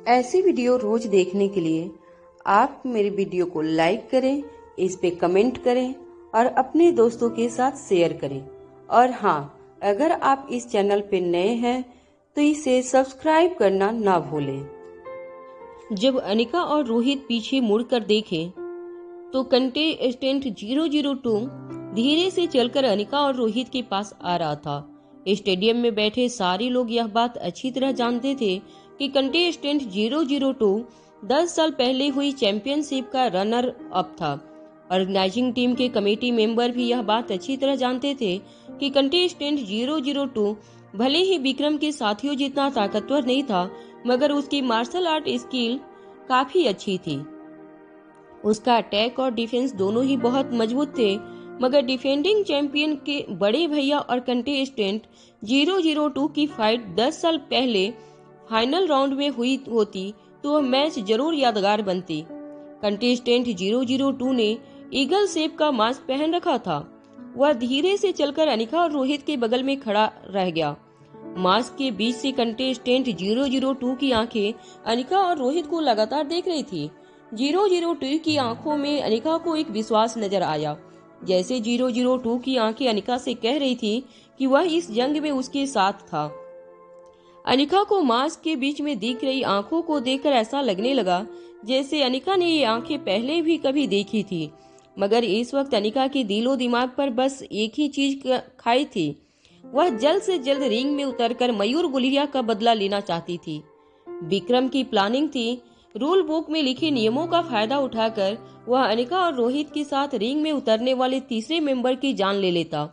ऐसी वीडियो रोज देखने के लिए आप मेरे वीडियो को लाइक करें, इस पे कमेंट करें और अपने दोस्तों के साथ शेयर करें। और हाँ, अगर आप इस चैनल पे नए हैं तो इसे सब्सक्राइब करना ना भूलें। जब अनिका और रोहित पीछे मुड़कर देखें तो कंटेस्टेंट 002 धीरे से चलकर अनिका और रोहित के पास आ रहा था। स्टेडियम में बैठे सारे लोग यह बात अच्छी तरह जानते थे कि कंटेस्टेंट 002 10 साल पहले हुई चैंपियनशिप का रनर अप था। ऑर्गेनाइजिंग टीम के कमेटी मेंबर भी यह बात अच्छी तरह जानते थे कि कंटेस्टेंट 002 भले ही विक्रम के साथियों जितना ताकतवर नहीं था, मगर उसकी मार्शल आर्ट स्किल काफी अच्छी थी। उसका अटैक और डिफेंस दोनों ही बहुत मजबूत थे, मगर डिफेंडिंग चैंपियन के बड़े भैया और कंटेस्टेंट 002 की फाइट 10 साल पहले फाइनल राउंड में हुई होती तो वह मैच जरूर यादगार बनती। कंटेस्टेंट 002 ने ईगल शेप का मास्क पहन रखा था। वह धीरे से चलकर अनिका और रोहित के बगल में खड़ा रह गया। मास्क के बीच से कंटेस्टेंट 002 की आंखें अनिका और रोहित को लगातार देख रही थी। 002 की आंखों में अनिका को एक विश्वास नजर आया, जैसे 002 की आंखें अनिका से कह रही थी कि वह इस जंग में उसके साथ था। अनिका को मास्क के बीच में दिख रही आंखों को देखकर ऐसा लगने लगा जैसे अनिका ने ये आंखें पहले भी कभी देखी थी, मगर इस वक्त अनिका के दिलो दिमाग पर बस एक ही चीज खाई थी। वह जल्द से जल्द रिंग में उतरकर मयूर गुलिया का बदला लेना चाहती थी। विक्रम की प्लानिंग थी, रूल बुक में लिखे नियमों का फायदा उठाकर वह अनिका और रोहित के साथ रिंग में उतरने वाले तीसरे मेंबर की जान ले लेता।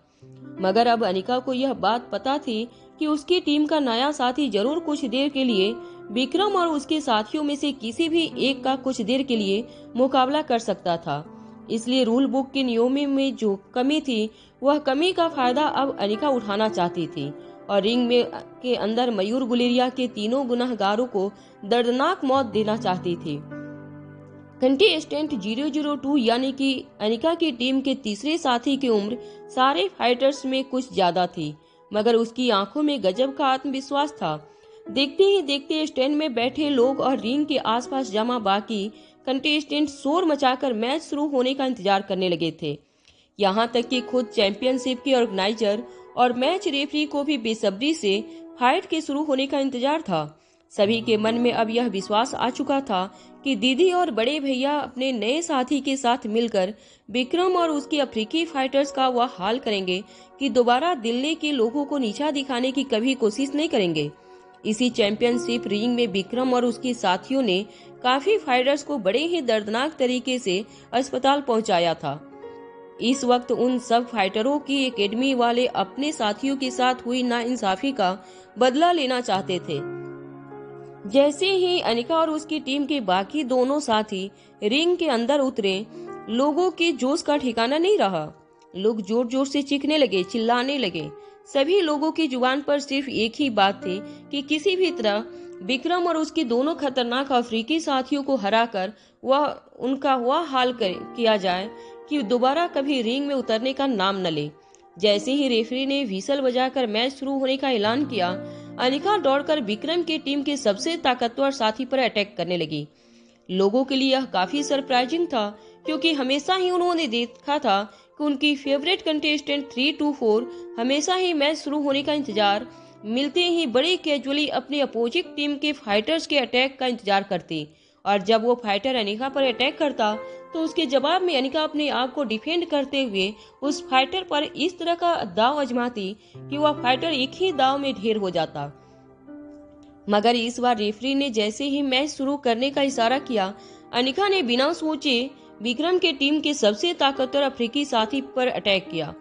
मगर अब अनिका को यह बात पता थी कि उसकी टीम का नया साथी जरूर कुछ देर के लिए विक्रम और उसके साथियों में से किसी भी एक का कुछ देर के लिए मुकाबला कर सकता था। इसलिए रूल बुक के नियमों में जो कमी थी, वह कमी का फायदा अब अनिका उठाना चाहती थी और रिंग में के अंदर मयूर गुलेरिया के तीनों गुनहगारों को दर्दनाक मौत देना चाहती थी। कंटेस्टेंट 002 यानी कि अनिका की टीम के तीसरे साथी की उम्र सारे फाइटर्स में कुछ ज्यादा थी, मगर उसकी आंखों में गजब का आत्मविश्वास था। देखते ही देखते स्टैंड में बैठे लोग और रिंग के आसपास जमा बाकी कंटेस्टेंट शोर मचाकर मैच शुरू होने का इंतजार करने लगे थे। यहाँ तक कि खुद चैंपियनशिप के ऑर्गेनाइजर और मैच रेफरी को भी बेसब्री से फाइट के शुरू होने का इंतजार था। सभी के मन में अब यह विश्वास आ चुका था कि दीदी और बड़े भैया अपने नए साथी के साथ मिलकर विक्रम और उसके अफ्रीकी फाइटर्स का वह हाल करेंगे कि दोबारा दिल्ली के लोगों को नीचा दिखाने की कभी कोशिश नहीं करेंगे। इसी चैंपियनशिप रिंग में विक्रम और उसके साथियों ने काफी फाइटर्स को बड़े ही दर्दनाक तरीके से अस्पताल पहुंचाया था। इस वक्त उन सब फाइटरों की एकेडमी वाले अपने साथियों के साथ हुई नाइंसाफी का बदला लेना चाहते थे। जैसे ही अनिका और उसकी टीम के बाकी दोनों साथी रिंग के अंदर उतरे, लोगों के जोश का ठिकाना नहीं रहा। लोग जोर जोर से चीखने लगे, चिल्लाने लगे। सभी लोगों की जुबान पर सिर्फ एक ही बात थी कि किसी भी तरह विक्रम और उसके दोनों खतरनाक अफ्रीकी साथियों को हराकर उनका वह हाल किया जाए कि दोबारा कभी रिंग में उतरने का नाम न ले। जैसे ही रेफरी ने व्हिसल बजाकर मैच शुरू होने का ऐलान किया, अनिका दौड़कर विक्रम की टीम के सबसे ताकतवर साथी पर अटैक करने लगी। लोगों के लिए यह काफी सरप्राइजिंग था, क्योंकि हमेशा ही उन्होंने देखा था कि उनकी फेवरेट कंटेस्टेंट 324 हमेशा ही मैच शुरू होने का इंतजार मिलते ही बड़े कैजुअली अपनी अपोजिट टीम के फाइटर्स के अटैक का इंतजार करती, और जब वो फाइटर अनिका पर अटैक करता तो उसके जवाब में अनिका अपने आप को डिफेंड करते हुए उस फाइटर पर इस तरह का दाव आजमाती कि वह फाइटर एक ही दाव में ढेर हो जाता। मगर इस बार रेफरी ने जैसे ही मैच शुरू करने का इशारा किया, अनिका ने बिना सोचे विक्रम के टीम के सबसे ताकतवर अफ्रीकी साथी पर अटैक किया।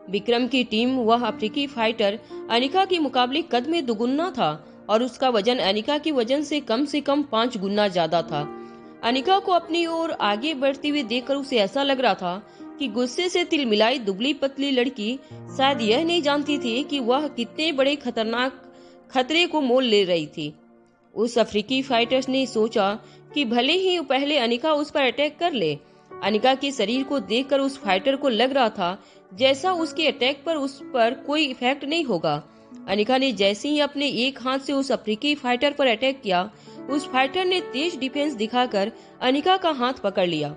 विक्रम की टीम वह अफ्रीकी फाइटर अनिका के मुकाबले कद में दुगुना था और उसका वजन अनिका के वजन से कम 5 गुना ज्यादा था। अनिका को अपनी ओर आगे बढ़ती हुई देखकर उसे ऐसा लग रहा था कि गुस्से से तिलमिलाई दुबली पतली लड़की शायद यह नहीं जानती थी कि वह कितने बड़े खतरनाक खतरे को मोल ले रही थी। उस अफ्रीकी फाइटर्स ने सोचा कि भले ही पहले अनिका उस पर अटैक कर ले। अनिका के शरीर को देखकर उस फाइटर को लग रहा था जैसा उसके अटैक पर उस पर कोई इफेक्ट नहीं होगा। अनिका ने जैसे ही अपने एक हाथ से उस अफ्रीकी फाइटर पर अटैक किया, उस फाइटर ने तेज डिफेंस दिखाकर अनिका का हाथ पकड़ लिया।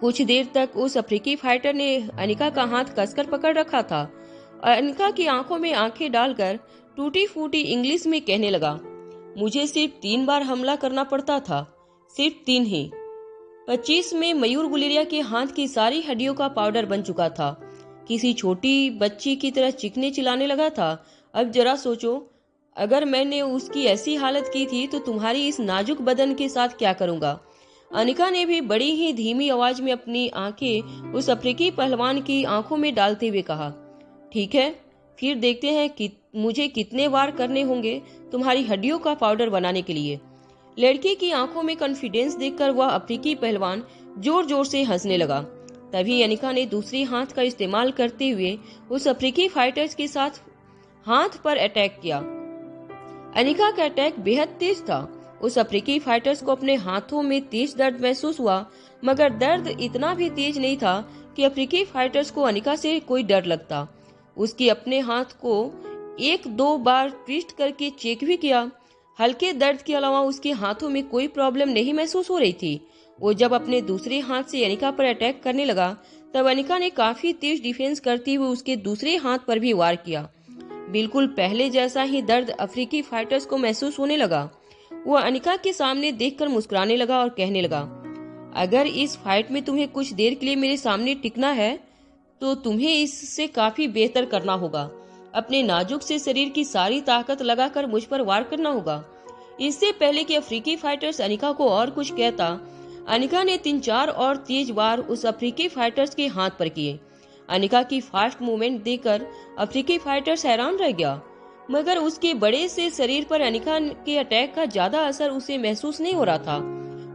कुछ देर तक उस अफ्रीकी फाइटर ने अनिका का हाथ कसकर पकड़ रखा था। अनिका की आंखों में आंखें डालकर टूटी फूटी इंग्लिश में कहने लगा, मुझे सिर्फ 3 बार हमला करना पड़ता था, सिर्फ 3 ही। 25 में मयूर गुलेरिया के हाथ की सारी हड्डियों का पाउडर बन चुका था। किसी छोटी बच्ची की तरह चीखने चिल्लाने लगा था। अब जरा सोचो, अगर मैंने उसकी ऐसी हालत की थी तो तुम्हारी इस नाजुक बदन के साथ क्या करूंगा। अनिका ने भी बड़ी ही धीमी आवाज में अपनी आंखें उस अफ्रीकी पहलवान की आंखों में डालते हुए कहा, ठीक है, फिर देखते हैं कि मुझे कितने वार करने होंगे तुम्हारी हड्डियों का पाउडर बनाने के लिए। लड़की की आंखों में कॉन्फिडेंस देखकर वह अफ्रीकी पहलवान जोर जोर से हंसने लगा। तभी अनिका ने दूसरी हाथ का इस्तेमाल करते हुए उस अफ्रीकी फाइटर्स के साथ हाथ पर अटैक किया। अनिका का अटैक बेहद तेज था। उस अफ्रीकी फाइटर्स को अपने हाथों में तेज दर्द महसूस हुआ, मगर दर्द इतना भी तेज नहीं था कि अफ्रीकी फाइटर्स को अनिका से कोई डर लगता। उसकी अपने हाथ को 1-2 बार ट्विस्ट करके चेक भी किया। हल्के दर्द के अलावा उसके हाथों में कोई प्रॉब्लम नहीं महसूस हो रही थी। वो जब अपने दूसरे हाथ से अनिका पर अटैक करने लगा, तब अनिका ने काफी तेज डिफेंस करते हुए उसके दूसरे हाथ पर भी वार किया। बिल्कुल पहले जैसा ही दर्द अफ्रीकी फाइटर्स को महसूस होने लगा। वो अनिका के सामने देखकर मुस्कुराने लगा और कहने लगा, अगर इस फाइट में तुम्हें कुछ देर के लिए मेरे सामने टिकना है तो तुम्हें इससे काफी बेहतर करना होगा। अपने नाजुक से शरीर की सारी ताकत लगाकर मुझ पर वार करना होगा। इससे पहले कि अफ्रीकी फाइटर्स अनिका को और कुछ कहता, अनिका ने 3-4 और तेज वार उस अफ्रीकी फाइटर्स के हाथ पर किए। अनिका की फास्ट मूवमेंट देखकर अफ्रीकी फाइटर्स हैरान रह गया, मगर उसके बड़े से शरीर पर अनिका के अटैक का ज्यादा असर उसे महसूस नहीं हो रहा था।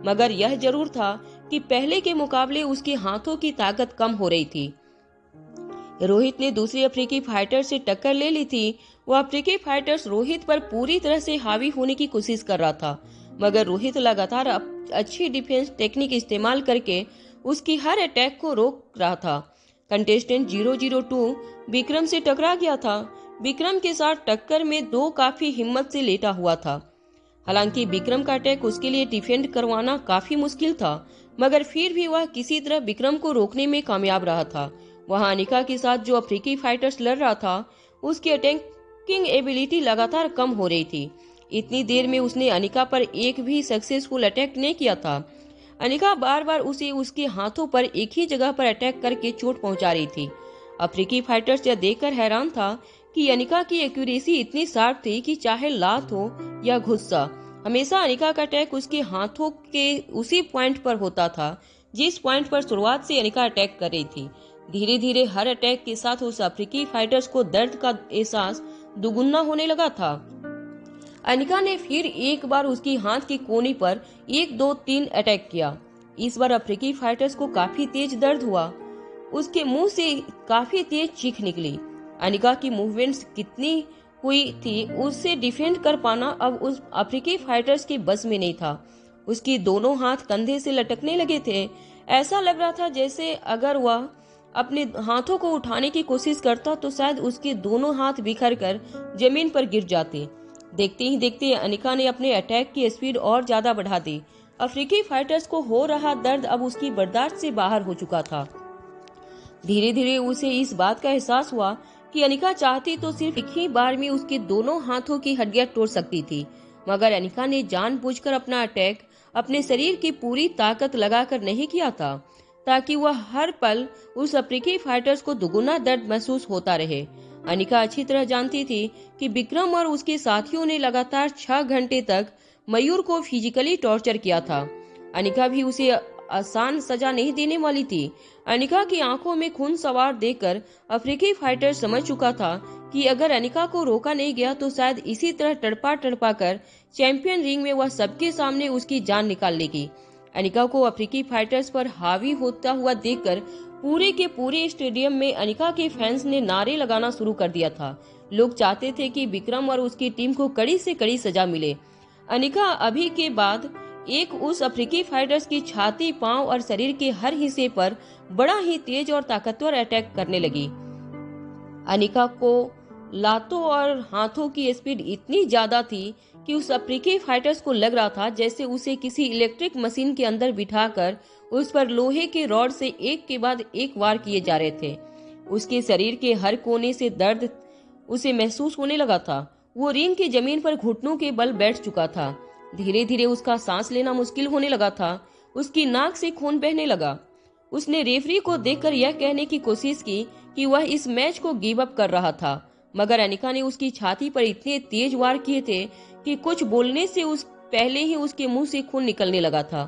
मगर यह जरूर था कि पहले के मुकाबले उसके हाथों की ताकत कम हो रही थी। रोहित ने दूसरे अफ्रीकी फाइटर से टक्कर ले ली थी। वह अफ्रीकी फाइटर्स रोहित पर पूरी तरह से हावी होने की कोशिश कर रहा था, मगर रोहित लगातार अच्छी डिफेंस टेक्निक इस्तेमाल करके उसकी हर अटैक को रोक रहा था। कंटेस्टेंट 002 विक्रम से टकरा गया था। विक्रम के साथ टक्कर में 2 काफी हिम्मत से लेटा हुआ था। हालांकि विक्रम का अटैक उसके लिए डिफेंड करवाना काफी मुश्किल था, मगर फिर भी वह किसी तरह विक्रम को रोकने में कामयाब रहा था। वहां अनिका के साथ जो अफ्रीकी फाइटर्स लड़ रहा था, उसकी अटैकिंग एबिलिटी लगातार कम हो रही थी। इतनी देर में उसने अनिका पर एक भी सक्सेसफुल अटैक नहीं किया था। अनिका बार बार उसे उसके हाथों पर एक ही जगह पर अटैक करके चोट पहुंचा रही थी। अफ्रीकी फाइटर्स यह देखकर हैरान था कि अनिका की एक्यूरेसी इतनी शार्प थी कि चाहे लात हो या गुस्सा, हमेशा अनिका का अटैक उसके हाथों के उसी पॉइंट पर होता था जिस पॉइंट पर शुरुआत से अनिका अटैक कर रही थी। धीरे धीरे हर अटैक के साथ उस अफ्रीकी फाइटर्स को दर्द का एहसास दुगुना होने लगा था। अनिका ने फिर एक बार उसकी हाथ की कोनी पर 1-2-3 अटैक किया। इस बार अफ्रीकी फाइटर्स को काफी तेज दर्द हुआ। उसके मुंह से काफी तेज चीख निकली। अनिका की मूवमेंट्स कितनी हुई थी, उससे डिफेंड कर पाना अब उस अफ्रीकी फाइटर्स के बस में नहीं था। उसकी दोनों हाथ कंधे से लटकने लगे थे। ऐसा लग रहा था जैसे अगर वह अपने हाथों को उठाने की कोशिश करता तो शायद उसके दोनों हाथ बिखर कर जमीन पर गिर जाते। देखते ही देखते अनिका ने अपने अटैक की स्पीड और ज्यादा बढ़ा दी। अफ्रीकी फाइटर्स को हो रहा दर्द अब उसकी बर्दाश्त से बाहर हो चुका था। धीरे धीरे उसे इस बात का एहसास हुआ कि अनिका चाहती तो सिर्फ एक ही बार में उसके दोनों हाथों की हड्डियां तोड़ सकती थी, मगर अनिका ने जानबूझकर अपना अटैक अपने शरीर की पूरी ताकत लगाकर नहीं किया था, ताकि वह हर पल उस अफ्रीकी फाइटर्स को दुगुना दर्द महसूस होता रहे। अनिका अच्छी तरह जानती थी कि विक्रम और उसके साथियों ने लगातार 6 घंटे तक मयूर को फिजिकली टॉर्चर किया था। अनिका भी उसे आसान सजा नहीं देने वाली थी। अनिका की आंखों में खून सवार देखकर अफ्रीकी फाइटर समझ चुका था कि अगर अनिका को रोका नहीं गया तो शायद इसी तरह तड़पा तड़पा कर चैंपियन रिंग में वह सबके सामने उसकी जान निकाल लेगी। अनिका को अफ्रीकी फाइटर्स पर हावी होता हुआ देखकर पूरे के पूरे स्टेडियम में अनिका के फैंस ने नारे लगाना शुरू कर दिया था। लोग चाहते थे कि विक्रम और उसकी टीम को कड़ी से कड़ी सजा मिले। अनिका अभी के बाद एक उस अफ्रीकी फाइटर्स की छाती, पांव और शरीर के हर हिस्से पर बड़ा ही तेज और ताकतवर अटैक करने लगी। अनिका को लातों और हाथों की स्पीड इतनी ज्यादा थी कि उस अफ्रीकी फाइटर्स को लग रहा था जैसे उसे किसी इलेक्ट्रिक मशीन के अंदर बिठाकर उस पर लोहे के रॉड से एक के बाद एक वार किए जा रहे थे। उसके शरीर के हर कोने से दर्द उसे महसूस होने लगा था। वो रिंग की जमीन पर घुटनों के बल बैठ चुका था। धीरे धीरे उसका सांस लेना मुश्किल होने लगा था। उसकी नाक से खून बहने लगा। उसने रेफरी को देखकर यह कहने की कोशिश की कि वह इस मैच को गिव अप कर रहा था, मगर अनिका ने उसकी छाती पर इतने तेज वार किए थे कि कुछ बोलने से उस पहले ही उसके मुंह से खून निकलने लगा था।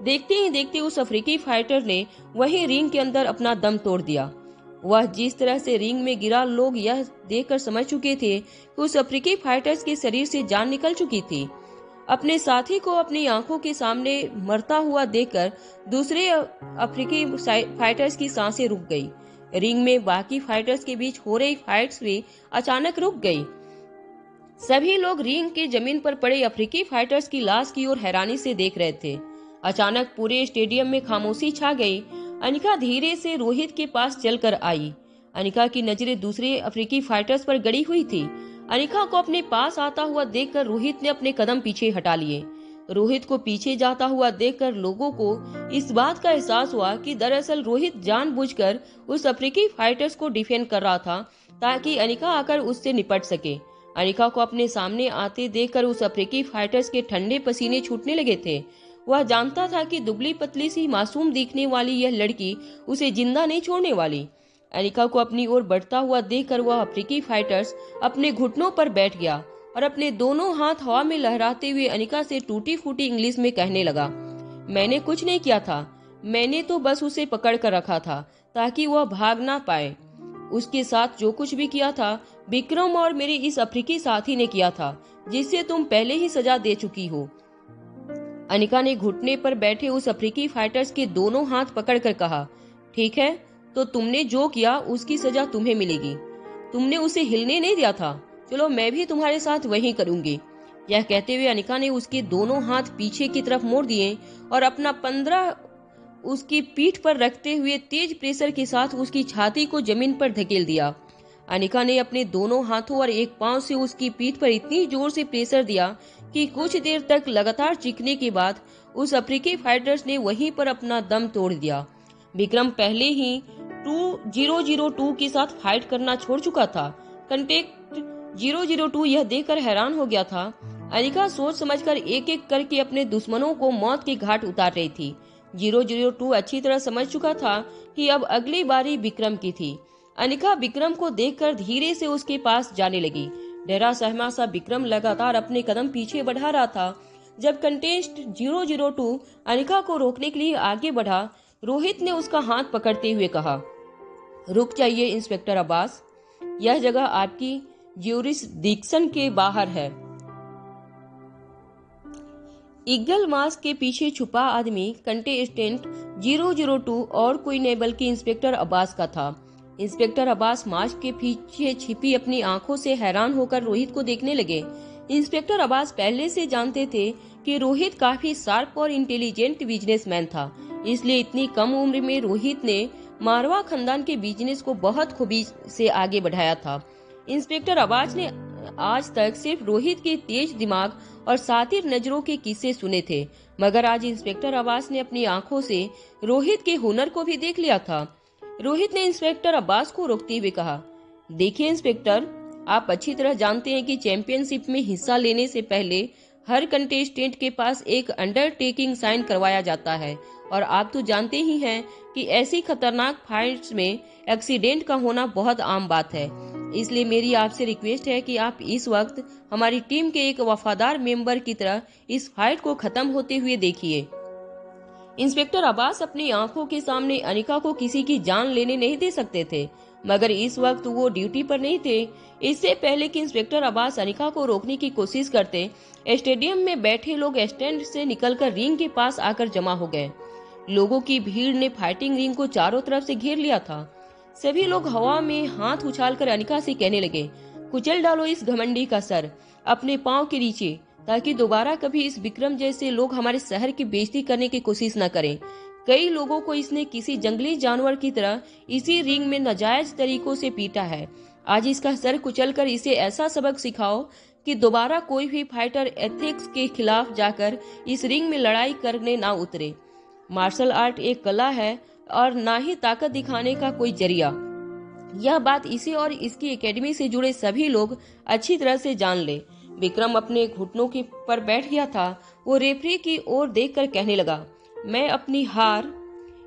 देखते ही देखते उस अफ्रीकी फाइटर ने वही रिंग के अंदर अपना दम तोड़ दिया। वह जिस तरह से रिंग में गिरा, लोग यह देखकर समझ चुके थे कि उस अफ्रीकी फाइटर्स के शरीर से जान निकल चुकी थी। अपने साथी को अपनी आंखों के सामने मरता हुआ देखकर दूसरे अफ्रीकी फाइटर्स की सांसें रुक गई। रिंग में बाकी फाइटर्स के बीच हो रही फाइट्स भी अचानक रुक गई। सभी लोग रिंग के जमीन पर पड़े अफ्रीकी फाइटर्स की लाश की ओर हैरानी से देख रहे थे। अचानक पूरे स्टेडियम में खामोशी छा गई। अनिका धीरे से रोहित के पास चलकर आई। अनिका की नजरें दूसरे अफ्रीकी फाइटर्स पर गड़ी हुई थी। अनिका को अपने पास आता हुआ देखकर रोहित ने अपने कदम पीछे हटा लिए। रोहित को पीछे जाता हुआ देखकर लोगों को इस बात का एहसास हुआ कि दरअसल रोहित जानबूझकर उस अफ्रीकी फाइटर्स को डिफेंड कर रहा था ताकि अनिका आकर उससे निपट सके। अनिका को अपने सामने आते देखकर उस अफ्रीकी फाइटर्स के ठंडे पसीने छूटने लगे थे। वह जानता था कि दुबली पतली सी मासूम दिखने वाली यह लड़की उसे जिंदा नहीं छोड़ने वाली। अनिका को अपनी ओर बढ़ता हुआ देखकर वह अफ्रीकी फाइटर्स अपने घुटनों पर बैठ गया और अपने दोनों हाथ हवा में लहराते हुए अनिका से टूटी फूटी इंग्लिश में कहने लगा, मैंने कुछ नहीं किया था, मैंने तो बस उसे पकड़ कर रखा था ताकि वह भाग ना पाए। उसके साथ जो कुछ भी किया था विक्रम और मेरे इस अफ्रीकी साथी ने किया था, जिससे तुम पहले ही सजा दे चुकी हो। अनिका ने घुटने पर बैठे उस अफ्रीकी फाइटर्स के दोनों हाथ पकड़कर कहा, ठीक है, तो तुमने जो किया उसकी सजा तुम्हें मिलेगी। तुमने उसे हिलने नहीं दिया था, चलो मैं भी तुम्हारे साथ वही करूंगी। यह कहते हुए अनिका ने उसके दोनों हाथ पीछे की तरफ मोड़ दिए और अपना 15 उसकी पीठ पर रखते हुए तेज प्रेशर के साथ उसकी छाती को जमीन पर धकेल दिया। अनिका ने अपने दोनों हाथों और एक पांव से उसकी पीठ पर इतनी जोर से प्रेशर दिया कि कुछ देर तक लगातार चीखने के बाद उस अफ्रीकी फाइटर्स ने वहीं पर अपना दम तोड़ दिया। विक्रम पहले ही 2002 के साथ फाइट करना छोड़ चुका था। कंटेक्ट 002 यह देखकर हैरान हो गया था। अनिका सोच समझकर एक एक करके अपने दुश्मनों को मौत के घाट उतार रही थी। 002 अच्छी तरह समझ चुका था कि अब अगली बारी विक्रम की थी। अनिका विक्रम को देखकर धीरे से उसके पास जाने लगी। डरा सहमा सा विक्रम लगातार अपने कदम पीछे बढ़ा रहा था। जब कंटेस्ट 002 अनिका को रोकने के लिए आगे बढ़ा, रोहित ने उसका हाथ पकड़ते हुए कहा, रुक जाइए इंस्पेक्टर अब्बास, यह जगह आपकी ज्यूरिसडिक्शन के बाहर है। ईगल मास्क के पीछे छुपा आदमी कंटेस्टेंट 002 और कोई नहीं बल्कि इंस्पेक्टर अब्बास का था। इंस्पेक्टर अब्बास मास्क के पीछे छिपी अपनी आंखों से हैरान होकर रोहित को देखने लगे। इंस्पेक्टर अब्बास पहले से जानते थे कि रोहित काफी शार्प और इंटेलिजेंट बिजनेसमैन था, इसलिए इतनी कम उम्र में रोहित ने मारवा खानदान के बिजनेस को बहुत खूबी से आगे बढ़ाया था। इंस्पेक्टर अब्बास ने आज तक सिर्फ रोहित के तेज दिमाग और सातिर नजरों के किस्से सुने थे, मगर आज इंस्पेक्टर अब्बास ने अपनी आंखों से रोहित के हुनर को भी देख लिया था। रोहित ने इंस्पेक्टर अब्बास को रोकते हुए कहा, देखिए इंस्पेक्टर, आप अच्छी तरह जानते हैं कि चैंपियनशिप में हिस्सा लेने से पहले हर कंटेस्टेंट के पास एक अंडरटेकिंग साइन करवाया जाता है, और आप तो जानते ही हैं कि ऐसी खतरनाक फाइट्स में एक्सीडेंट का होना बहुत आम बात है। इसलिए मेरी आपसे रिक्वेस्ट है कि आप इस वक्त हमारी टीम के एक वफादार मेंबर की तरह इस फाइट को खत्म होते हुए देखिए। इंस्पेक्टर अब्बास अपनी आंखों के सामने अनिका को किसी की जान लेने नहीं दे सकते थे, मगर इस वक्त वो ड्यूटी पर नहीं थे। इससे पहले कि इंस्पेक्टर अब्बास अनिका को रोकने की कोशिश करते, स्टेडियम में बैठे लोग स्टैंड से निकलकर रिंग के पास आकर जमा हो गए। लोगों की भीड़ ने फाइटिंग रिंग को चारों तरफ से घेर लिया था। सभी लोग हवा में हाथ उछालकर अनिका से कहने लगे, कुचल डालो इस घमंडी का सर अपने पांव के नीचे, ताकि दोबारा कभी इस विक्रम जैसे लोग हमारे शहर की बेइज्जती करने की कोशिश न करें। कई लोगों को इसने किसी जंगली जानवर की तरह इसी रिंग में नाजायज तरीकों से पीटा है, आज इसका सर कुचलकर इसे ऐसा सबक सिखाओ कि दोबारा कोई भी फाइटर एथिक्स के खिलाफ जाकर इस रिंग में लड़ाई करने ना उतरे। मार्शल आर्ट एक कला है और ना ही ताकत दिखाने का कोई जरिया। यह बात इसे और इसकी एकेडमी से जुड़े सभी लोग अच्छी तरह से जान ले। विक्रम अपने घुटनों के पर बैठ गया था। वो रेफरी की ओर देखकर कहने लगा, मैं अपनी हार।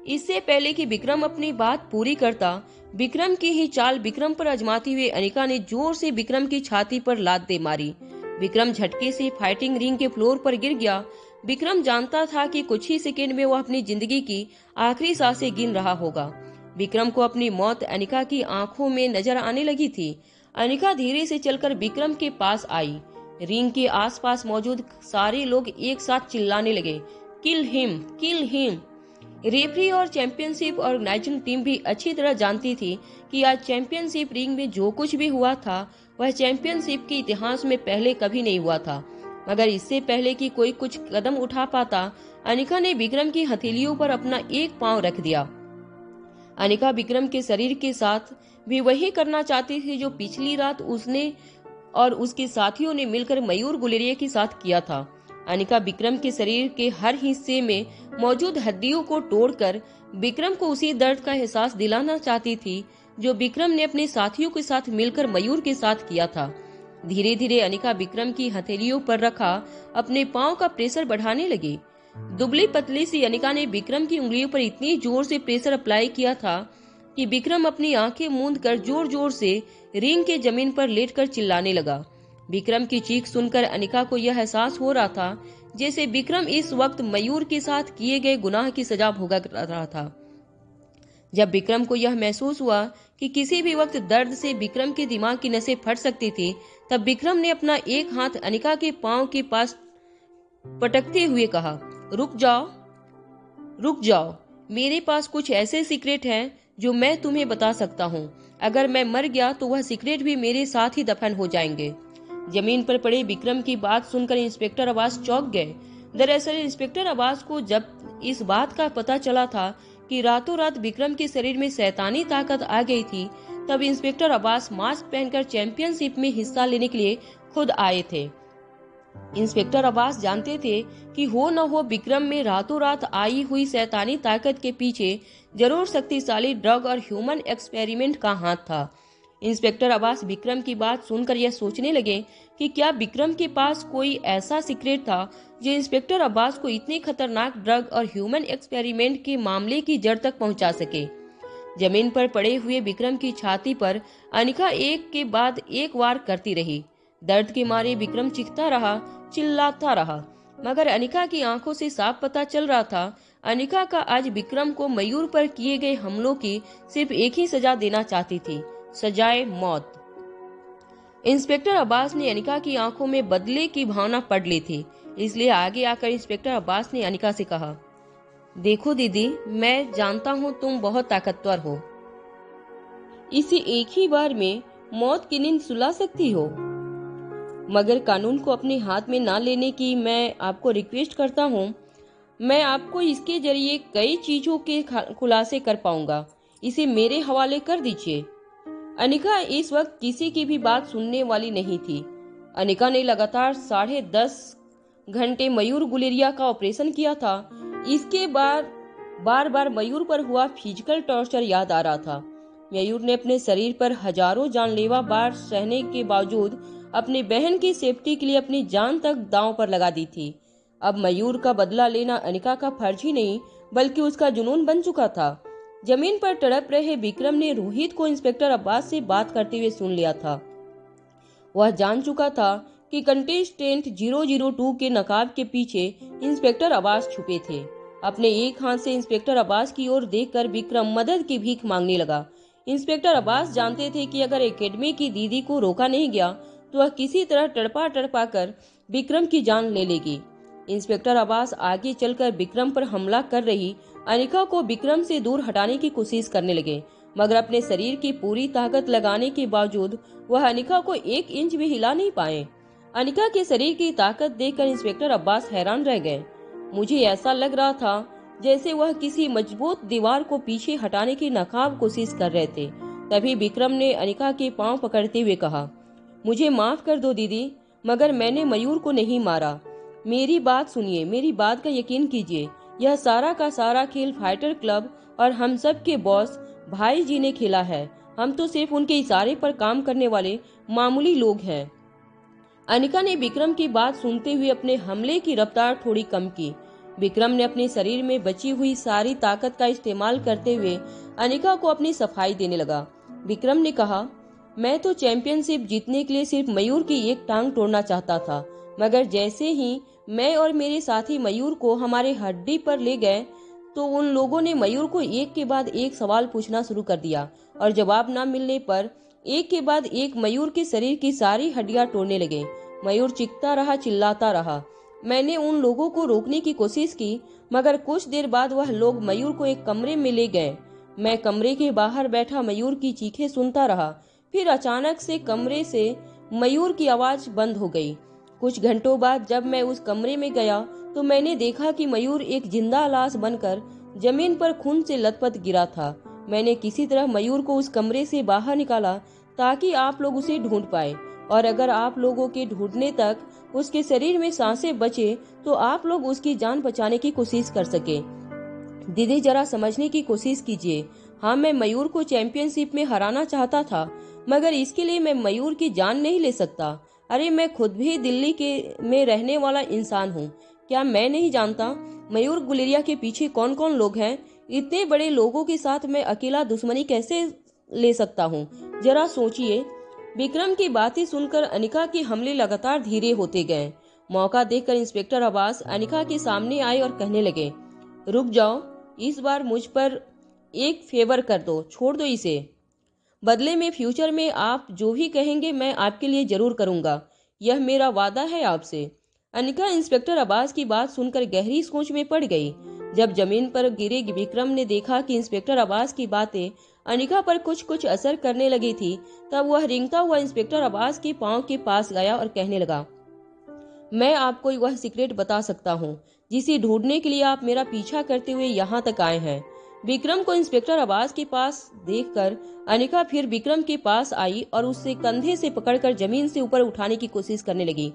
इससे पहले कि विक्रम अपनी बात पूरी करता, विक्रम की ही चाल विक्रम पर आजमाती हुए अनिका ने जोर से विक्रम की छाती पर लात दे मारी। विक्रम झटके से फाइटिंग रिंग के फ्लोर पर गिर गया। विक्रम जानता था कि कुछ ही सेकेंड में वह अपनी जिंदगी की आखिरी सांसें गिन रहा होगा। विक्रम को अपनी मौत अनिका की आंखों में नजर आने लगी थी। अनिका धीरे से चलकर विक्रम के पास आई। रिंग के आसपास मौजूद सारे लोग एक साथ चिल्लाने लगे, kill him, kill him. Referee और चैंपियनशिप ऑर्गेनाइजिंग टीम भी अच्छी तरह जानती थी कि आज चैंपियनशिप रिंग में जो कुछ भी हुआ था वह चैंपियनशिप के इतिहास में पहले कभी नहीं हुआ था। मगर इससे पहले कि कोई कुछ कदम उठा पाता, अनिका ने विक्रम की हथेलियों पर अपना एक पांव रख दिया। अनिका विक्रम के शरीर के साथ भी वही करना चाहती थी जो पिछली रात उसने और उसके साथियों ने मिलकर मयूर गुलेरिया के साथ किया था। अनिका विक्रम के शरीर के हर हिस्से में मौजूद हड्डियों को तोड़कर विक्रम को उसी दर्द का एहसास दिलाना चाहती थी जो विक्रम ने अपने साथियों के साथ मिलकर मयूर के साथ किया था। धीरे धीरे अनिका विक्रम की हथेलियों पर रखा अपने पांव का प्रेशर बढ़ाने लगी। दुबली पतली सी अनिका ने विक्रम की उंगलियों पर इतनी जोर से प्रेशर अप्लाई किया था कि विक्रम अपनी आंखें मूंद कर जोर जोर से रिंग के जमीन पर लेटकर चिल्लाने लगा। विक्रम की चीख सुनकर अनिका को यह एहसास हो रहा था जैसे विक्रम इस वक्त मयूर के साथ किए गए गुनाह की सजा भुगत रहा था। जब विक्रम को यह महसूस हुआ कि किसी भी वक्त दर्द से विक्रम के दिमाग की नसें फट सकती थी, तब विक्रम ने अपना एक हाथ अनिका के पांव के पास पटकते हुए कहा, रुक जाओ, रुक जाओ। मेरे पास कुछ ऐसे सीक्रेट हैं जो मैं तुम्हें बता सकता हूँ। अगर मैं मर गया तो वह सीक्रेट भी मेरे साथ ही दफन हो जाएंगे। जमीन पर पड़े विक्रम की बात सुनकर इंस्पेक्टर अब्बास चौंक गए। दरअसल इंस्पेक्टर अब्बास को जब इस बात का पता चला था कि रातों रात विक्रम के शरीर में शैतानी ताकत आ गई थी, तब इंस्पेक्टर अब्बास मास्क पहनकर चैंपियनशिप में हिस्सा लेने के लिए खुद आए थे। इंस्पेक्टर अब्बास जानते थे कि हो न हो विक्रम में रातों रात आई हुई शैतानी ताकत के पीछे जरूर शक्तिशाली ड्रग और ह्यूमन एक्सपेरिमेंट का हाथ था। इंस्पेक्टर अब्बास विक्रम की बात सुनकर यह सोचने लगे कि क्या विक्रम के पास कोई ऐसा सीक्रेट था जो इंस्पेक्टर अब्बास को इतने खतरनाक ड्रग और ह्यूमन एक्सपेरिमेंट के मामले की जड़ तक पहुंचा सके। जमीन पर पड़े हुए विक्रम की छाती पर अनिका एक के बाद एक वार करती रही। दर्द के मारे विक्रम चीखता रहा, चिल्लाता रहा, मगर अनिका की आंखों से साफ पता चल रहा था अनिका का आज विक्रम को मयूर पर किए गए हमलों की सिर्फ एक ही सजा देना चाहती थी, सजाए मौत। इंस्पेक्टर अब्बास ने अनिका की आंखों में बदले की भावना पढ़ ली थी, इसलिए आगे आकर इंस्पेक्टर अब्बास ने अनिका से कहा, देखो दीदी, मैं जानता हूँ तुम बहुत ताकतवर हो। इसे एक ही बार में मौत की नींद सुला सकती हो, मगर कानून को अपने हाथ में ना लेने की मैं आपको रिक्वेस्ट करता हूँ। मैं आपको इसके जरिए कई चीजों के खुलासे कर पाऊंगा। इसे मेरे हवाले कर दीजिए। अनिका इस वक्त किसी की भी बात सुनने वाली नहीं थी। अनिका ने लगातार 10.5 घंटे मयूर गुलेरिया का ऑपरेशन किया था। इसके बाद बार बार मयूर पर हुआ फिजिकल टॉर्चर याद आ रहा था। मयूर ने अपने शरीर पर हजारों जानलेवा बार सहने के बावजूद अपनी बहन की सेफ्टी के लिए अपनी जान तक दांव पर लगा दी थी। अब मयूर का बदला लेना अनिका का फर्ज ही नहीं बल्कि उसका जुनून बन चुका था। जमीन पर तड़प रहे विक्रम ने रोहित को इंस्पेक्टर अब्बास से बात करते हुए सुन लिया था। वह जान चुका था कि कंटेस्टेंट 002 के नकाब के पीछे इंस्पेक्टर अब्बास छुपे थे। अपने एक हाथ से इंस्पेक्टर अब्बास की ओर देखकर विक्रम मदद की भीख मांगने लगा। इंस्पेक्टर अब्बास जानते थे कि अगर एकेडमी की दीदी को रोका नहीं गया तो वह किसी तरह तड़पा कर विक्रम की जान ले लेगी। इंस्पेक्टर अब्बास आगे चलकर विक्रम पर हमला कर रही अनिका को विक्रम से दूर हटाने की कोशिश करने लगे, मगर अपने शरीर की पूरी ताकत लगाने के बावजूद वह अनिका को 1 इंच भी हिला नहीं पाए। अनिका के शरीर की ताकत देखकर इंस्पेक्टर अब्बास हैरान रह गए। मुझे ऐसा लग रहा था जैसे वह किसी मजबूत दीवार को पीछे हटाने की नाकाम कोशिश कर रहे थे तभी विक्रम ने अनिका के पांव पकड़ते हुए कहा, मुझे माफ कर दो दीदी, मगर मैंने मयूर को नहीं मारा। मेरी बात सुनिए, मेरी बात का यकीन कीजिए। यह सारा का सारा खेल फाइटर क्लब और हम सब के बॉस भाई जी ने खेला है। हम तो सिर्फ उनके इशारे पर काम करने वाले मामूली लोग हैं। अनिका ने विक्रम की बात सुनते हुए अपने हमले की रफ्तार थोड़ी कम की। विक्रम ने अपने शरीर में बची हुई सारी ताकत का इस्तेमाल करते हुए अनिका को अपनी सफाई देने लगा। विक्रम ने कहा, मैं तो चैंपियनशिप जीतने के लिए सिर्फ मयूर की एक टांग तोड़ना चाहता था, मगर जैसे ही मैं और मेरे साथी मयूर को हमारे हड्डी पर ले गए तो उन लोगों ने मयूर को एक के बाद एक सवाल पूछना शुरू कर दिया और जवाब न मिलने पर एक के बाद एक मयूर के शरीर की सारी हड्डियां तोड़ने लगे। मयूर चीखता रहा, चिल्लाता रहा। मैंने उन लोगों को रोकने की कोशिश की, मगर कुछ देर बाद वह लोग मयूर को एक कमरे में ले गए। मैं कमरे के बाहर बैठा मयूर की चीखें सुनता रहा। फिर अचानक से कमरे से मयूर की आवाज बंद हो गई। कुछ घंटों बाद जब मैं उस कमरे में गया तो मैंने देखा कि मयूर एक जिंदा लाश बनकर जमीन पर खून से लथपथ गिरा था। मैंने किसी तरह मयूर को उस कमरे से बाहर निकाला ताकि आप लोग उसे ढूंढ पाए, और अगर आप लोगों के ढूंढने तक उसके शरीर में सांसें बचे तो आप लोग उसकी जान बचाने की कोशिश कर सके। दीदी, जरा समझने की कोशिश कीजिए। हाँ, मैं मयूर को चैंपियनशिप में हराना चाहता था, मगर इसके लिए मैं मयूर की जान नहीं ले सकता। अरे, मैं खुद भी दिल्ली में रहने वाला इंसान हूँ। क्या मैं नहीं जानता मयूर गुलेरिया के पीछे कौन कौन लोग हैं? इतने बड़े लोगों के साथ मैं अकेला दुश्मनी कैसे ले सकता हूँ? जरा सोचिए। विक्रम की बातें सुनकर अनिका के हमले लगातार धीरे होते गए। मौका देखकर इंस्पेक्टर अब्बास अनिका के सामने आए और कहने लगे, रुक जाओ, इस बार मुझ पर एक फेवर कर दो, छोड़ दो इसे। बदले में फ्यूचर में आप जो भी कहेंगे मैं आपके लिए जरूर करूंगा। यह मेरा वादा है आपसे। अनिका इंस्पेक्टर अब्बास की बात सुनकर गहरी सोच में पड़ गई। जब जमीन पर गिरे विक्रम ने देखा कि इंस्पेक्टर अब्बास की बातें अनिका पर कुछ कुछ असर करने लगी थी, तब वह रेंगता हुआ इंस्पेक्टर अब्बास के पांव के पास गया और कहने लगा, मैं आपको वह सीक्रेट बता सकता हूँ जिसे ढूंढने के लिए आप मेरा पीछा करते हुए यहाँ तक आए हैं। विक्रम को इंस्पेक्टर अब्बास के पास देखकर अनिका फिर विक्रम के पास आई और उससे कंधे से पकड़कर जमीन से ऊपर उठाने की कोशिश करने लगी।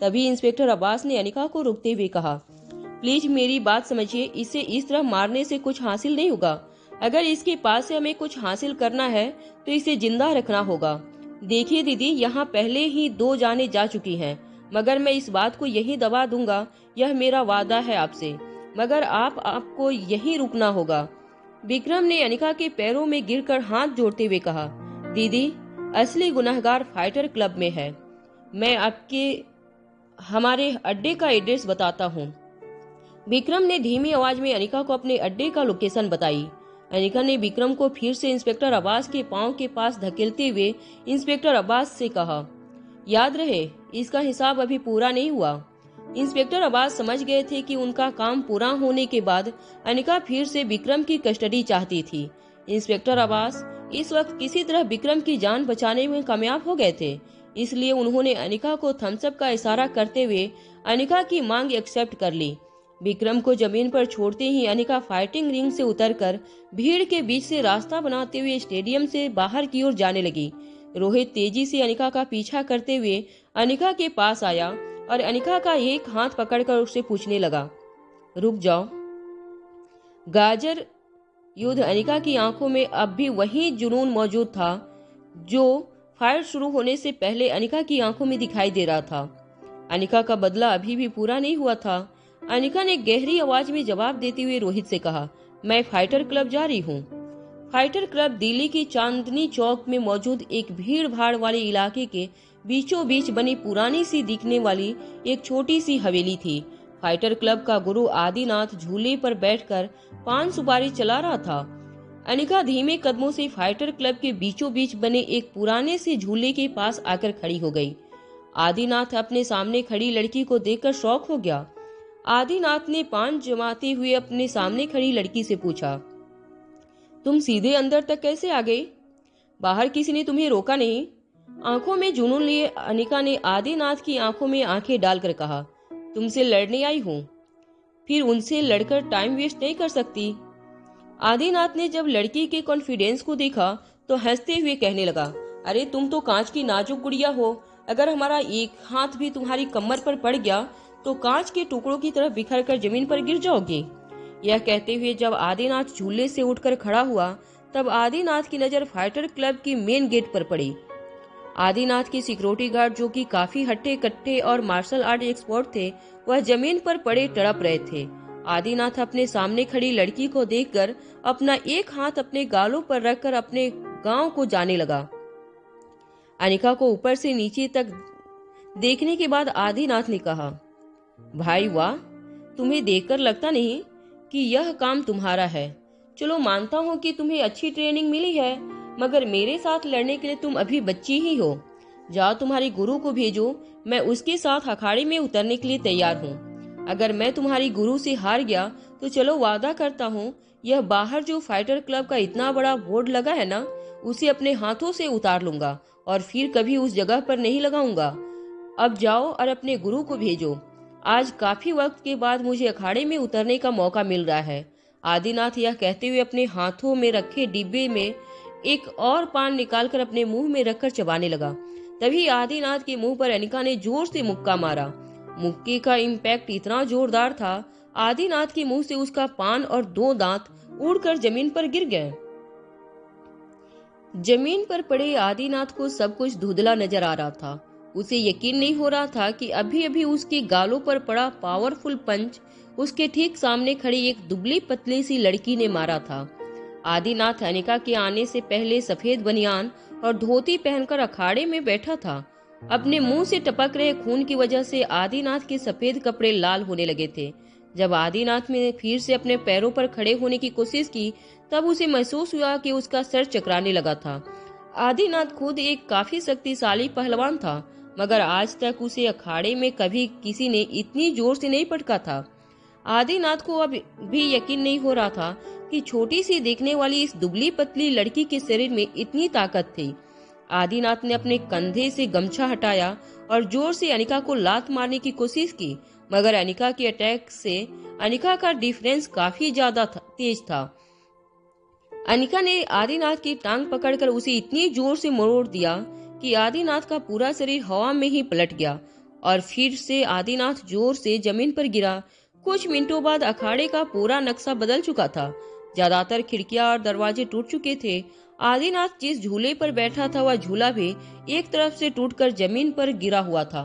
तभी इंस्पेक्टर अब्बास ने अनिका को रोकते हुए कहा, प्लीज मेरी बात समझिए, इसे इस तरह मारने से कुछ हासिल नहीं होगा। अगर इसके पास से हमें कुछ हासिल करना है तो इसे जिंदा रखना होगा। देखिए दीदी, यहाँ पहले ही 2 जाने जा चुकी हैं, मगर मैं इस बात को यही दबा दूंगा। यह मेरा वादा है आपसे, मगर आपको यही रुकना होगा। विक्रम ने अनिका के पैरों में गिरकर हाथ जोड़ते हुए कहा, दीदी, असली गुनहगार फाइटर क्लब में है। मैं आपके हमारे अड्डे का एड्रेस बताता हूँ। विक्रम ने धीमी आवाज में अनिका को अपने अड्डे का लोकेशन बताई। अनिका ने विक्रम को फिर से इंस्पेक्टर अब्बास के पांव के पास धकेलते हुए इंस्पेक्टर अब्बास से कहा, याद रहे, इसका हिसाब अभी पूरा नहीं हुआ। इंस्पेक्टर अब्बास समझ गए थे कि उनका काम पूरा होने के बाद अनिका फिर से विक्रम की कस्टडी चाहती थी। इंस्पेक्टर अब्बास इस वक्त किसी तरह विक्रम की जान बचाने में कामयाब हो गए थे, इसलिए उन्होंने अनिका को थम्सअप का इशारा करते हुए अनिका की मांग एक्सेप्ट कर ली। विक्रम को जमीन पर छोड़ते ही अनिका फाइटिंग रिंग से उतरकर भीड़ के बीच से रास्ता बनाते हुए स्टेडियम से बाहर की ओर जाने लगी। रोहित तेजी से अनिका का पीछा करते हुए अनिका के पास आया और अनिका का एक हाथ पकड़कर उससे पूछने लगा, रुक जाओ। गाजर युद्ध अनिका की आंखों में अब भी वही जुनून मौजूद था जो फायर शुरू होने से पहले अनिका की आंखों में दिखाई दे रहा था। अनिका का बदला अभी भी पूरा नहीं हुआ था। अनिका ने गहरी आवाज में जवाब देते हुए रोहित से कहा, मैं फाइटर क्लब जा रही हूँ। फाइटर क्लब दिल्ली की चांदनी चौक में मौजूद एक भीड़ भाड़ वाले इलाके के बीचों बीच बनी पुरानी सी दिखने वाली एक छोटी सी हवेली थी। फाइटर क्लब का गुरु आदिनाथ झूले पर बैठकर पान सुपारी चला रहा था। अनिका धीमे कदमों से फाइटर क्लब के बीचों बीच बने एक पुराने से झूले के पास आकर खड़ी हो गई। आदिनाथ अपने सामने खड़ी लड़की को देखकर शॉक हो गया। आदिनाथ ने पान जमाते हुए अपने सामने खड़ी लड़की से पूछा, तुम सीधे अंदर तक कैसे आ गई? बाहर किसी ने तुम्हें रोका नहीं? आंखों में जुनून लिए अनिका ने आदिनाथ की आंखों में आंखें डालकर कहा, तुमसे लड़ने आई हूँ, फिर उनसे लड़कर टाइम वेस्ट नहीं कर सकती। आदिनाथ ने जब लड़की के कॉन्फिडेंस को देखा तो हंसते हुए कहने लगा, अरे तुम तो कांच की नाजुक गुड़िया हो, अगर हमारा एक हाथ भी तुम्हारी कमर पर पड़ गया तो कांच के टुकड़ों की तरह बिखर कर जमीन पर गिर जाओगी। यह कहते हुए जब आदिनाथ झूले से उठकर खड़ा हुआ तब आदिनाथ की नजर फाइटर क्लब की मेन गेट पर पड़ी। आदिनाथ के सिक्योरिटी गार्ड, जो कि काफी हट्टे कट्टे और मार्शल आर्ट एक्सपर्ट थे, वह जमीन पर पड़े तड़प रहे थे। आदिनाथ अपने सामने खड़ी लड़की को देखकर अपना एक हाथ अपने गालों पर रखकर अपने गांव को जाने लगा। अनिका को ऊपर से नीचे तक देखने के बाद आदिनाथ ने कहा, भाई वाह, तुम्हें देखकर लगता नहीं कि यह काम तुम्हारा है। चलो मानता हूँ कि तुम्हें अच्छी ट्रेनिंग मिली है, मगर मेरे साथ लड़ने के लिए तुम अभी बच्ची ही हो। जाओ तुम्हारे गुरु को भेजो, मैं उसके साथ अखाड़े में उतरने के लिए तैयार हूँ। अगर मैं तुम्हारी गुरु से हार गया तो चलो वादा करता हूँ, यह बाहर जो फाइटर क्लब का इतना बड़ा बोर्ड लगा है ना, उसे अपने हाथों से उतार लूंगा और फिर कभी उस जगह पर नहीं लगाऊंगा। अब जाओ और अपने गुरु को भेजो। आज काफी वक्त के बाद मुझे अखाड़े में उतरने का मौका मिल रहा है। आदिनाथ यह कहते हुए अपने हाथों में रखे डिब्बे में एक और पान निकालकर अपने मुंह में रखकर चबाने लगा। तभी आदिनाथ के मुंह पर अनिका ने जोर से मुक्का मारा। मुक्के का इम्पैक्ट इतना जोरदार था, आदिनाथ के मुंह से उसका पान और 2 दांत उड़कर जमीन पर गिर गए। जमीन पर पड़े आदिनाथ को सब कुछ धुंधला नजर आ रहा था। उसे यकीन नहीं हो रहा था कि अभी अभी उसके गालों पर पड़ा पावरफुल पंच उसके ठीक सामने खड़ी एक दुबली पतली सी लड़की ने मारा था। आदिनाथ अनिका के आने से पहले सफेद बनियान और धोती पहनकर अखाड़े में बैठा था। अपने मुंह से टपक रहे खून की वजह से आदिनाथ के सफेद कपड़े लाल होने लगे थे। जब आदिनाथ ने फिर से अपने पैरों पर खड़े होने की कोशिश की तब उसे महसूस हुआ कि उसका सर चकराने लगा था। आदिनाथ खुद एक काफी शक्तिशाली पहलवान था, मगर आज तक उसे अखाड़े में कभी किसी ने इतनी जोर से नहीं पटका था। आदिनाथ को अब भी यकीन नहीं हो रहा था कि छोटी सी देखने वाली इस दुबली पतली लड़की के शरीर में इतनी ताकत थी। आदिनाथ ने अपने कंधे से गमछा हटाया और जोर से अनिका को लात मारने की कोशिश की, मगर अनिका के अटैक से अनिका का डिफरेंस काफी ज्यादा तेज था। अनिका ने आदिनाथ की टांग पकड़कर उसे इतनी जोर से मरोड़ दिया कि आदिनाथ का पूरा शरीर हवा में ही पलट गया और फिर से आदिनाथ जोर से जमीन पर गिरा। कुछ मिनटों बाद अखाड़े का पूरा नक्शा बदल चुका था। ज्यादातर खिड़कियां और दरवाजे टूट चुके थे। आदिनाथ जिस झूले पर बैठा था वह झूला भी एक तरफ से टूटकर जमीन पर गिरा हुआ था।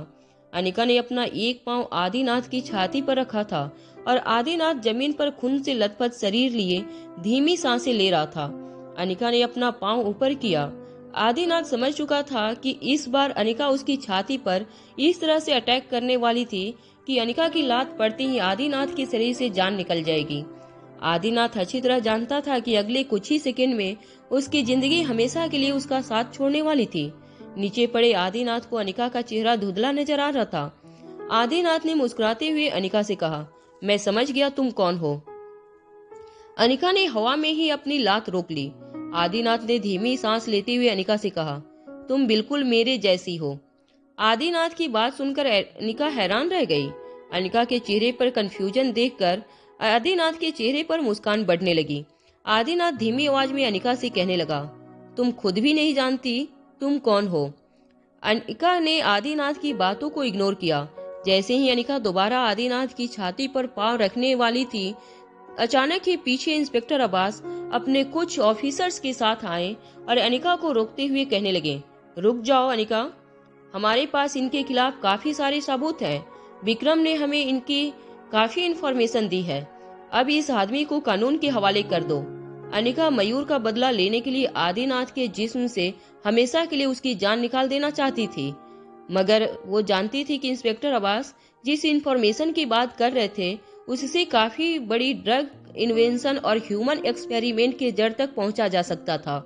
अनिका ने अपना एक पांव आदिनाथ की छाती पर रखा था और आदिनाथ जमीन पर खून से लथपथ शरीर लिए धीमी सांसें ले रहा था। अनिका ने अपना पांव ऊपर किया। आदिनाथ समझ चुका था कि इस बार अनिका उसकी छाती पर इस तरह से अटैक करने वाली थी कि अनिका की लात पड़ते ही आदिनाथ के शरीर से जान निकल जाएगी। आदिनाथ अच्छी तरह जानता था कि अगले कुछ ही सेकंड में उसकी जिंदगी हमेशा के लिए उसका साथ छोड़ने वाली थी। नीचे पड़े आदिनाथ को अनिका का चेहरा धुंधला नजर आ रहा था। आदिनाथ ने मुस्कुराते हुए अनिका से कहा, मैं समझ गया तुम कौन हो। अनिका ने हवा में ही अपनी लात रोक ली। आदिनाथ ने धीमी सांस लेते हुए अनिका से कहा, तुम बिल्कुल मेरे जैसी हो। आदिनाथ की बात सुनकर अनिका हैरान रह गई। अनिका के चेहरे पर कंफ्यूजन देखकर आदिनाथ के चेहरे पर मुस्कान बढ़ने लगी। आदिनाथ धीमी आवाज में अनिका से कहने लगा, तुम खुद भी नहीं जानती तुम कौन हो। अनिका ने आदिनाथ की बातों को इग्नोर किया। जैसे ही अनिका दोबारा आदिनाथ की छाती पर पांव रखने वाली थी, अचानक ही पीछे इंस्पेक्टर अब्बास अपने कुछ ऑफिसर्स के साथ आए और अनिका को रोकते हुए कहने लगे, रुक जाओ अनिका, हमारे पास इनके खिलाफ काफी सारे सबूत हैं। विक्रम ने हमें इनकी काफी इंफॉर्मेशन दी है। अब इस आदमी को कानून के हवाले कर दो। अनिका मयूर का बदला लेने के लिए आदिनाथ के जिस्म से हमेशा के लिए उसकी जान निकाल देना चाहती थी, मगर वो जानती थी कि इंस्पेक्टर अब्बास जिस इंफॉर्मेशन की बात कर रहे थे उससे काफी बड़ी ड्रग इन्वेंशन और ह्यूमन एक्सपेरिमेंट के जड़ तक पहुंचा जा सकता था।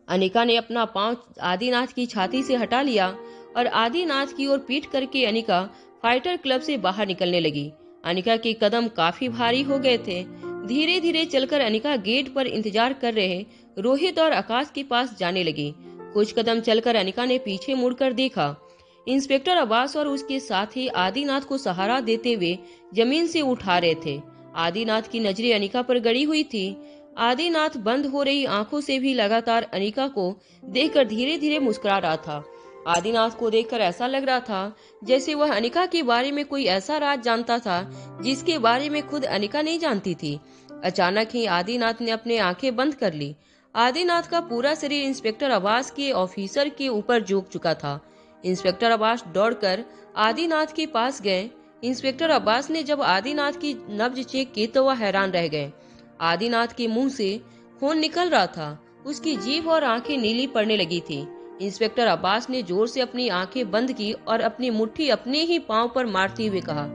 अनिका ने अपना पांव आदिनाथ की छाती से हटा लिया और आदिनाथ की ओर पीठ करके अनिका फाइटर क्लब से बाहर निकलने लगी। अनिका के कदम काफी भारी हो गए थे। धीरे धीरे चलकर अनिका गेट पर इंतजार कर रहे रोहित और आकाश के पास जाने लगी। कुछ कदम चलकर अनिका ने पीछे मुड़कर देखा। इंस्पेक्टर अब्बास और उसके साथी आदिनाथ को सहारा देते हुए जमीन से उठा रहे थे। आदिनाथ की नजरें अनिका पर गड़ी हुई थी। आदिनाथ बंद हो रही आंखों से भी लगातार अनिका को देखकर धीरे धीरे मुस्कुरा रहा था। आदिनाथ को देखकर ऐसा लग रहा था जैसे वह अनिका के बारे में कोई ऐसा राज जानता था जिसके बारे में खुद अनिका नहीं जानती थी। अचानक ही आदिनाथ ने अपनी आंखें बंद कर ली। आदिनाथ का पूरा शरीर इंस्पेक्टर अब्बास के ऑफिसर के ऊपर झुक चुका था। इंस्पेक्टर अब्बास दौड़कर आदिनाथ के पास गए। इंस्पेक्टर अब्बास ने जब आदिनाथ की नब्ज चेक की तो वह हैरान रह गए। आदिनाथ के मुंह से खून निकल रहा था। उसकी जीभ और आंखें नीली पड़ने लगी थी। इंस्पेक्टर अब्बास ने जोर से अपनी आंखें बंद की और अपनी मुट्ठी अपने ही पांव पर मारते हुए कहा,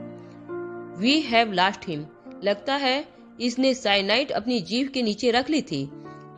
वी हैव लॉस्ट हिम। लगता है इसने साइनाइड अपनी जीभ के नीचे रख ली थी।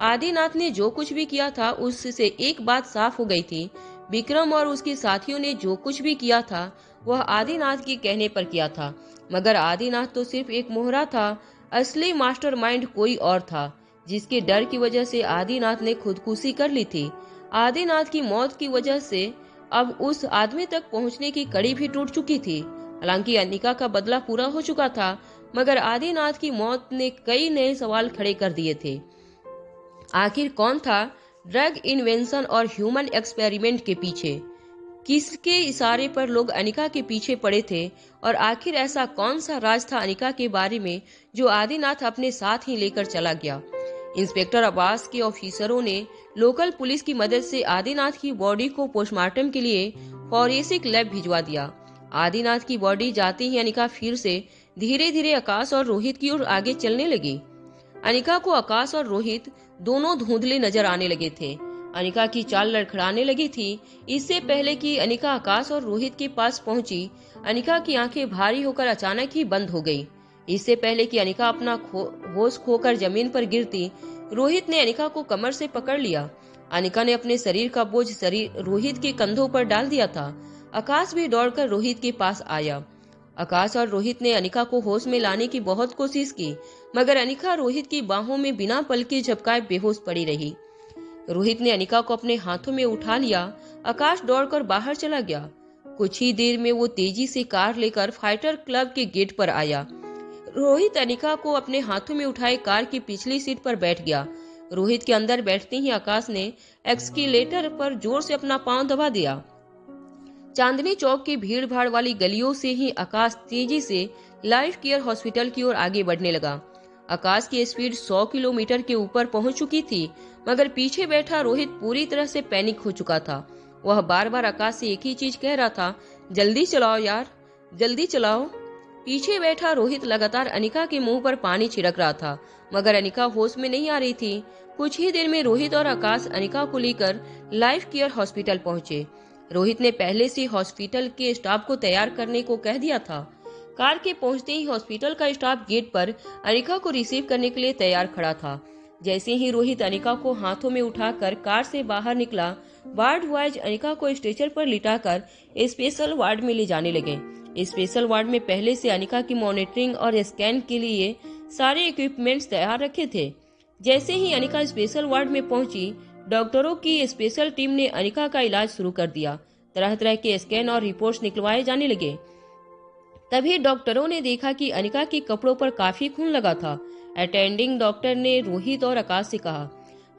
आदिनाथ ने जो कुछ भी किया था उससे एक बात साफ हो गई थी। विक्रम और उसके साथियों ने जो कुछ भी किया था वह आदिनाथ के कहने पर किया था, मगर आदिनाथ तो सिर्फ एक मोहरा था। असली मास्टरमाइंड कोई और था, जिसके डर की वजह से आदिनाथ ने खुदकुशी कर ली थी। आदिनाथ की मौत की वजह से अब उस आदमी तक पहुंचने की कड़ी भी टूट चुकी थी। हालांकि अनिका का बदला पूरा हो चुका था, मगर आदिनाथ की मौत ने कई नए सवाल खड़े कर दिए थे। आखिर कौन था ड्रग इन्वेंशन और ह्यूमन एक्सपेरिमेंट के पीछे? किसके इशारे पर लोग अनिका के पीछे पड़े थे? और आखिर ऐसा कौन सा राज था अनिका के बारे में जो आदिनाथ अपने साथ ही लेकर चला गया? इंस्पेक्टर अब्बास के ऑफिसरों ने लोकल पुलिस की मदद से आदिनाथ की बॉडी को पोस्टमार्टम के लिए फॉरेंसिक लैब भिजवा दिया। आदिनाथ की बॉडी जाते ही अनिका फिर से धीरे धीरे आकाश और रोहित की ओर आगे चलने लगी। अनिका को आकाश और रोहित दोनों धुंधले नजर आने लगे थे। अनिका की चाल लड़खड़ाने लगी थी। इससे पहले कि अनिका आकाश और रोहित के पास पहुंची, अनिका की आंखें भारी होकर अचानक ही बंद हो गई। इससे पहले कि अनिका अपना होश खोकर जमीन पर गिरती, रोहित ने अनिका को कमर से पकड़ लिया। अनिका ने अपने शरीर का बोझ रोहित के कंधों पर डाल दिया था। आकाश भी दौड़कर रोहित के पास आया। आकाश और रोहित ने अनिका को होश में लाने की बहुत कोशिश की, मगर अनिका रोहित की बाहों में बिना पलके झपकाए बेहोश पड़ी रही। रोहित ने अनिका को अपने हाथों में उठा लिया। आकाश दौड़कर बाहर चला गया। कुछ ही देर में वो तेजी से कार लेकर फाइटर क्लब के गेट पर आया। रोहित अनिका को अपने हाथों में उठाए कार की पिछली सीट पर बैठ गया। रोहित के अंदर बैठते ही आकाश ने एक्सीलेटर पर जोर से अपना पांव दबा दिया। चांदनी चौक की भीड़ भाड़ वाली गलियों से ही आकाश तेजी से लाइफ केयर हॉस्पिटल की ओर आगे बढ़ने लगा। आकाश की स्पीड 100 किलोमीटर के ऊपर पहुंच चुकी थी, मगर पीछे बैठा रोहित पूरी तरह से पैनिक हो चुका था। वह बार बार आकाश से एक ही चीज कह रहा था, जल्दी चलाओ यार, जल्दी चलाओ। पीछे बैठा रोहित लगातार अनिका के मुंह पर पानी छिड़क रहा था, मगर अनिका होश में नहीं आ रही थी। कुछ ही देर में रोहित और आकाश अनिका को लेकर लाइफ केयर हॉस्पिटल पहुंचे। रोहित ने पहले से हॉस्पिटल के स्टाफ को तैयार करने को कह दिया था। कार के पहुंचते ही हॉस्पिटल का स्टाफ गेट पर अनिका को रिसीव करने के लिए तैयार खड़ा था। जैसे ही रोहित अनिका को हाथों में उठाकर कार से बाहर निकला, वार्ड बॉयज अनिका को स्ट्रेचर पर लिटाकर स्पेशल वार्ड में ले जाने लगे। स्पेशल वार्ड में पहले से अनिका की मॉनिटरिंग और स्कैन के लिए सारे इक्विपमेंट्स तैयार रखे थे। जैसे ही अनिका स्पेशल वार्ड में पहुंची, डॉक्टरों की स्पेशल टीम ने अनिका का इलाज शुरू कर दिया। तरह तरह के स्कैन और रिपोर्ट्स निकलवाए जाने लगे। तभी डॉक्टरों ने देखा कि अनिका के कपड़ों पर काफी खून लगा था। अटेंडिंग डॉक्टर ने रोहित और आकाश से कहा,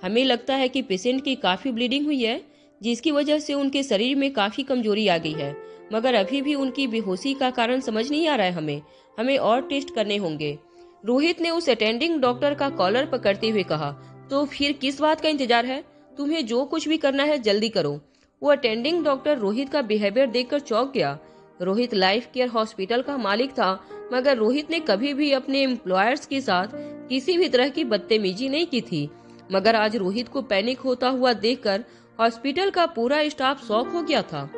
हमें लगता है कि पेशेंट की काफी ब्लीडिंग हुई है, जिसकी वजह से उनके शरीर में काफी कमजोरी आ गई है, मगर अभी भी उनकी बेहोशी का कारण समझ नहीं आ रहा है। हमें और टेस्ट करने होंगे। रोहित ने उस अटेंडिंग डॉक्टर का कॉलर पकड़ते हुए कहा, तो फिर किस बात का इंतजार है? तुम्हें जो कुछ भी करना है जल्दी करो। वो अटेंडिंग डॉक्टर रोहित का बिहेवियर देखकर चौंक गया। रोहित लाइफ केयर हॉस्पिटल का मालिक था, मगर रोहित ने कभी भी अपने एम्प्लॉयर्स के साथ किसी भी तरह की बदतमीजी नहीं की थी। मगर आज रोहित को पैनिक होता हुआ देखकर हॉस्पिटल का पूरा स्टाफ शॉक हो गया था।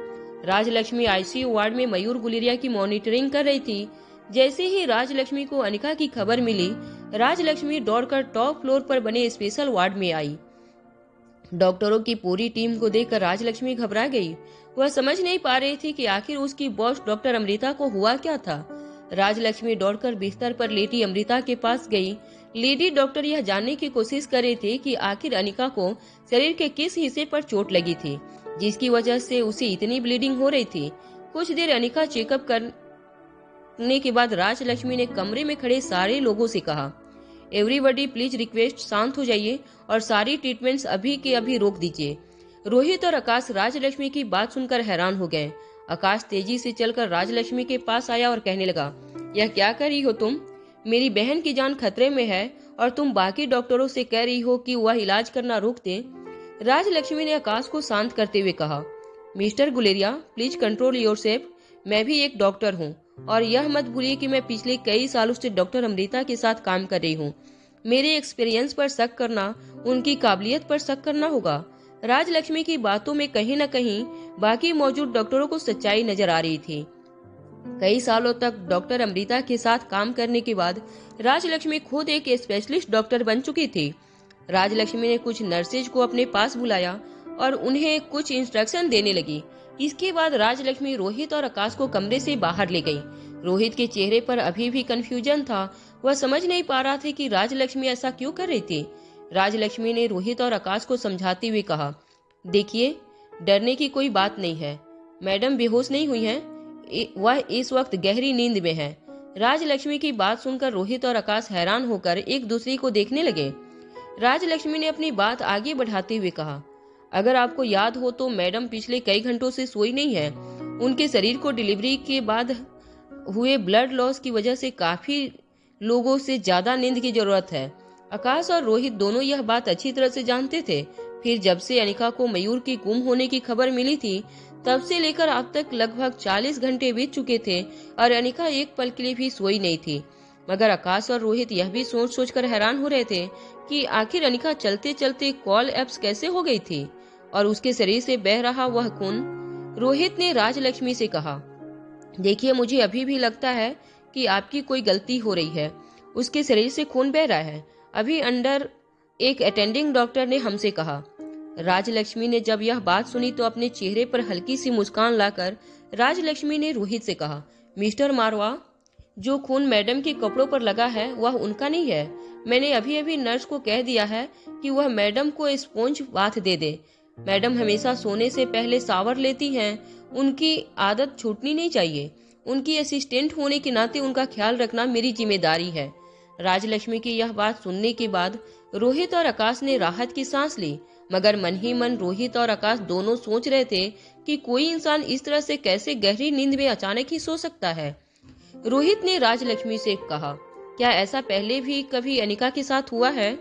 राजलक्ष्मी आईसीयू वार्ड में मयूर गुलेरिया की मॉनिटरिंग कर रही थी। जैसे ही राजलक्ष्मी को अनिका की खबर मिली, राजलक्ष्मी दौड़कर टॉप फ्लोर पर बने स्पेशल वार्ड में आई। डॉक्टरों की पूरी टीम को देखकर राजलक्ष्मी घबरा गई। वह समझ नहीं पा रही थी कि आखिर उसकी बॉस डॉक्टर अमृता को हुआ क्या था। राजलक्ष्मी दौड़कर बिस्तर पर लेटी अमृता के पास गई। लेडी डॉक्टर यह जानने की कोशिश कर रहे थे कि आखिर अनिका को शरीर के किस हिस्से पर चोट लगी थी, जिसकी वजह से उसे इतनी ब्लीडिंग हो रही थी। कुछ देर अनिका चेकअप करने के बाद राजलक्ष्मी ने कमरे में खड़े सारे लोगों से कहा, एवरीबॉडी प्लीज रिक्वेस्ट, शांत हो जाइए और सारी ट्रीटमेंट्स अभी के अभी रोक दीजिए। रोहित और आकाश राजलक्ष्मी की बात सुनकर हैरान हो गए। आकाश तेजी से चलकर राजलक्ष्मी के पास आया और कहने लगा, यह क्या कर रही हो तुम? मेरी बहन की जान खतरे में है और तुम बाकी डॉक्टरों से कह रही हो कि वह इलाज करना रोक दें। राजलक्ष्मी ने आकाश को शांत करते हुए कहा, mister Guleria, please control yourself. मैं भी एक डॉक्टर हूँ और यह मत भूलिए कि मैं पिछले कई सालों से डॉक्टर अमृता के साथ काम कर रही हूँ। मेरे एक्सपीरियंस पर शक करना उनकी काबिलियत पर शक करना होगा। राजलक्ष्मी की बातों में कहीं न कहीं बाकी मौजूद डॉक्टरों को सच्चाई नजर आ रही थी। कई सालों तक डॉक्टर अमृता के साथ काम करने के बाद राजलक्ष्मी खुद एक स्पेशलिस्ट डॉक्टर बन चुकी थी। राजलक्ष्मी ने कुछ नर्सेज को अपने पास बुलाया और उन्हें कुछ इंस्ट्रक्शन देने लगी। इसके बाद राजलक्ष्मी रोहित और आकाश को कमरे से बाहर ले गई। रोहित के चेहरे पर अभी भी कंफ्यूजन था। वह समझ नहीं पा रहा था कि राजलक्ष्मी ऐसा क्यों कर रही थी। राजलक्ष्मी ने रोहित और आकाश को समझाते हुए कहा, देखिए, डरने की कोई बात नहीं है। मैडम बेहोश नहीं हुई हैं, वह इस वक्त गहरी नींद में है। राजलक्ष्मी की बात सुनकर रोहित और आकाश हैरान होकर एक दूसरे को देखने लगे। राजलक्ष्मी ने अपनी बात आगे बढ़ाते हुए कहा, अगर आपको याद हो तो मैडम पिछले कई घंटों से सोई नहीं है। उनके शरीर को डिलीवरी के बाद हुए ब्लड लॉस की वजह से काफी लोगों से ज्यादा नींद की जरूरत है। आकाश और रोहित दोनों यह बात अच्छी तरह से जानते थे। फिर जब से अनिका को मयूर की गुम होने की खबर मिली थी, तब से लेकर अब तक लगभग 40 घंटे बीत चुके थे और अनिका एक पल के लिए भी सोई नहीं थी। मगर आकाश और रोहित यह भी सोच सोच कर हैरान हो रहे थे कि आखिर अनिका चलते चलते कॉल एप्स कैसे हो गई थी और उसके शरीर से बह रहा वह खून। रोहित ने राजलक्ष्मी से कहा, देखिए, मुझे अभी भी लगता है कि आपकी कोई गलती हो रही है। उसके शरीर से खून बह रहा है, अभी अंडर एक अटेंडिंग डॉक्टर ने हमसे कहा। राजलक्ष्मी ने जब यह बात सुनी तो अपने चेहरे पर हल्की सी मुस्कान लाकर राजलक्ष्मी ने रोहित से कहा, मिस्टर मारवा, जो खून मैडम के कपड़ों पर लगा है वह उनका नहीं है। मैंने अभी अभी नर्स को कह दिया है कि वह मैडम को स्पॉन्ज बाथ दे दे। मैडम हमेशा सोने से पहले शावर लेती हैं, उनकी आदत छूटनी नहीं चाहिए। उनकी असिस्टेंट होने के नाते उनका ख्याल रखना मेरी जिम्मेदारी है। राजलक्ष्मी की यह बात सुनने के बाद रोहित और आकाश ने राहत की सांस ली, मगर मन ही मन रोहित और आकाश दोनों सोच रहे थे कि कोई इंसान इस तरह से कैसे गहरी नींद में अचानक ही सो सकता है। रोहित ने राजलक्ष्मी से कहा, क्या ऐसा पहले भी कभी अनिका के साथ हुआ है?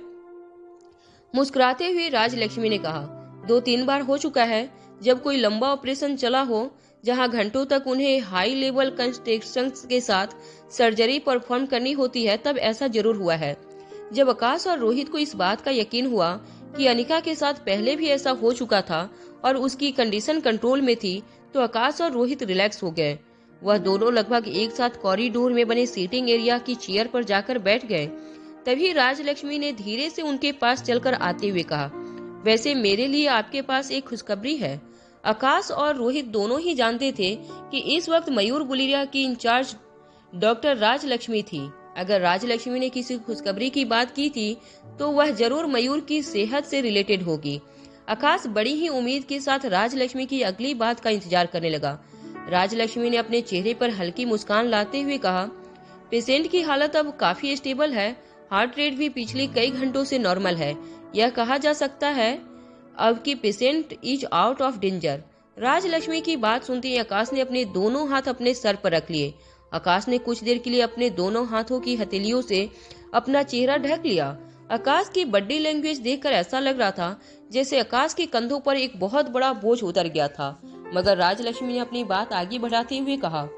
मुस्कुराते हुए राजलक्ष्मी ने कहा, 2-3 बार हो चुका है। जब कोई लंबा ऑपरेशन चला हो जहां घंटों तक उन्हें हाई लेवल कंस्ट्रक्शंस के साथ सर्जरी परफॉर्म करनी होती है, तब ऐसा जरूर हुआ है। जब आकाश और रोहित को इस बात का यकीन हुआ कि अनिका के साथ पहले भी ऐसा हो चुका था और उसकी कंडीशन कंट्रोल में थी, तो आकाश और रोहित रिलैक्स हो गए। वह दोनों लगभग एक साथ कॉरिडोर में बने सीटिंग एरिया की चेयर पर जाकर बैठ गए। तभी राजलक्ष्मी ने धीरे से उनके पास चलकर आते हुए कहा, वैसे मेरे लिए आपके पास एक खुशखबरी है। आकाश और रोहित दोनों ही जानते थे कि इस वक्त मयूर गुलेरिया की इंचार्ज डॉक्टर राजलक्ष्मी थी। अगर राजलक्ष्मी ने किसी खुशखबरी की बात की थी तो वह जरूर मयूर की सेहत से रिलेटेड होगी। आकाश बड़ी ही उम्मीद के साथ राजलक्ष्मी की अगली बात का इंतजार करने लगा। राजलक्ष्मी ने अपने चेहरे पर हल्की मुस्कान लाते हुए कहा, पेशेंट की हालत अब काफी स्टेबल है। हार्ट रेट भी पिछले कई घंटों से नॉर्मल है। यह कहा जा सकता है अब कि patient is out of danger. Rajlakshmi की बात सुनते ही आकाश ने अपने दोनों हाथ अपने सर पर रख लिए। आकाश ने कुछ देर के लिए अपने दोनों हाथों की हथेलियों से अपना चेहरा ढक लिया। आकाश की बॉडी लैंग्वेज देखकर ऐसा लग रहा था जैसे आकाश के कंधों पर एक बहुत बड़ा बोझ उतर गया था। मगर राजलक्ष्मी ने अपनी बात आगे बढ़ाते हुए कहा,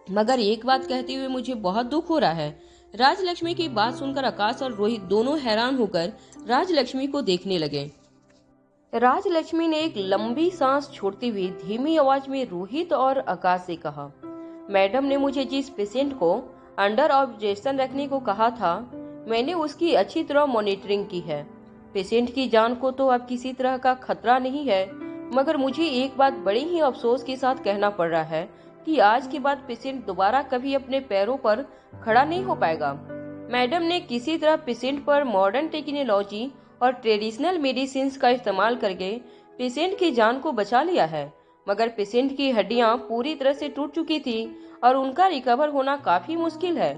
मगर एक बात कहते हुए मुझे बहुत दुख हो रहा है। राजलक्ष्मी की बात सुनकर आकाश और रोहित दोनों हैरान होकर राजलक्ष्मी को देखने लगे। राजलक्ष्मी ने एक लंबी सांस छोड़ते हुए धीमी आवाज में रोहित और आकाश से कहा, मैडम ने मुझे जिस पेशेंट को अंडर ऑब्जर्वेशन रखने को कहा था, मैंने उसकी अच्छी तरह मॉनिटरिंग की है। पेशेंट की जान को तो अब किसी तरह का खतरा नहीं है, मगर मुझे एक बात बड़े ही अफसोस के साथ कहना पड़ रहा है कि आज के बाद पेशेंट दोबारा कभी अपने पैरों पर खड़ा नहीं हो पाएगा। मैडम ने किसी तरह पेशेंट पर मॉडर्न टेक्नोलॉजी और ट्रेडिशनल मेडिसिन का इस्तेमाल करके पेशेंट की जान को बचा लिया है, मगर पेशेंट की हड्डियां पूरी तरह से टूट चुकी थी और उनका रिकवर होना काफी मुश्किल है।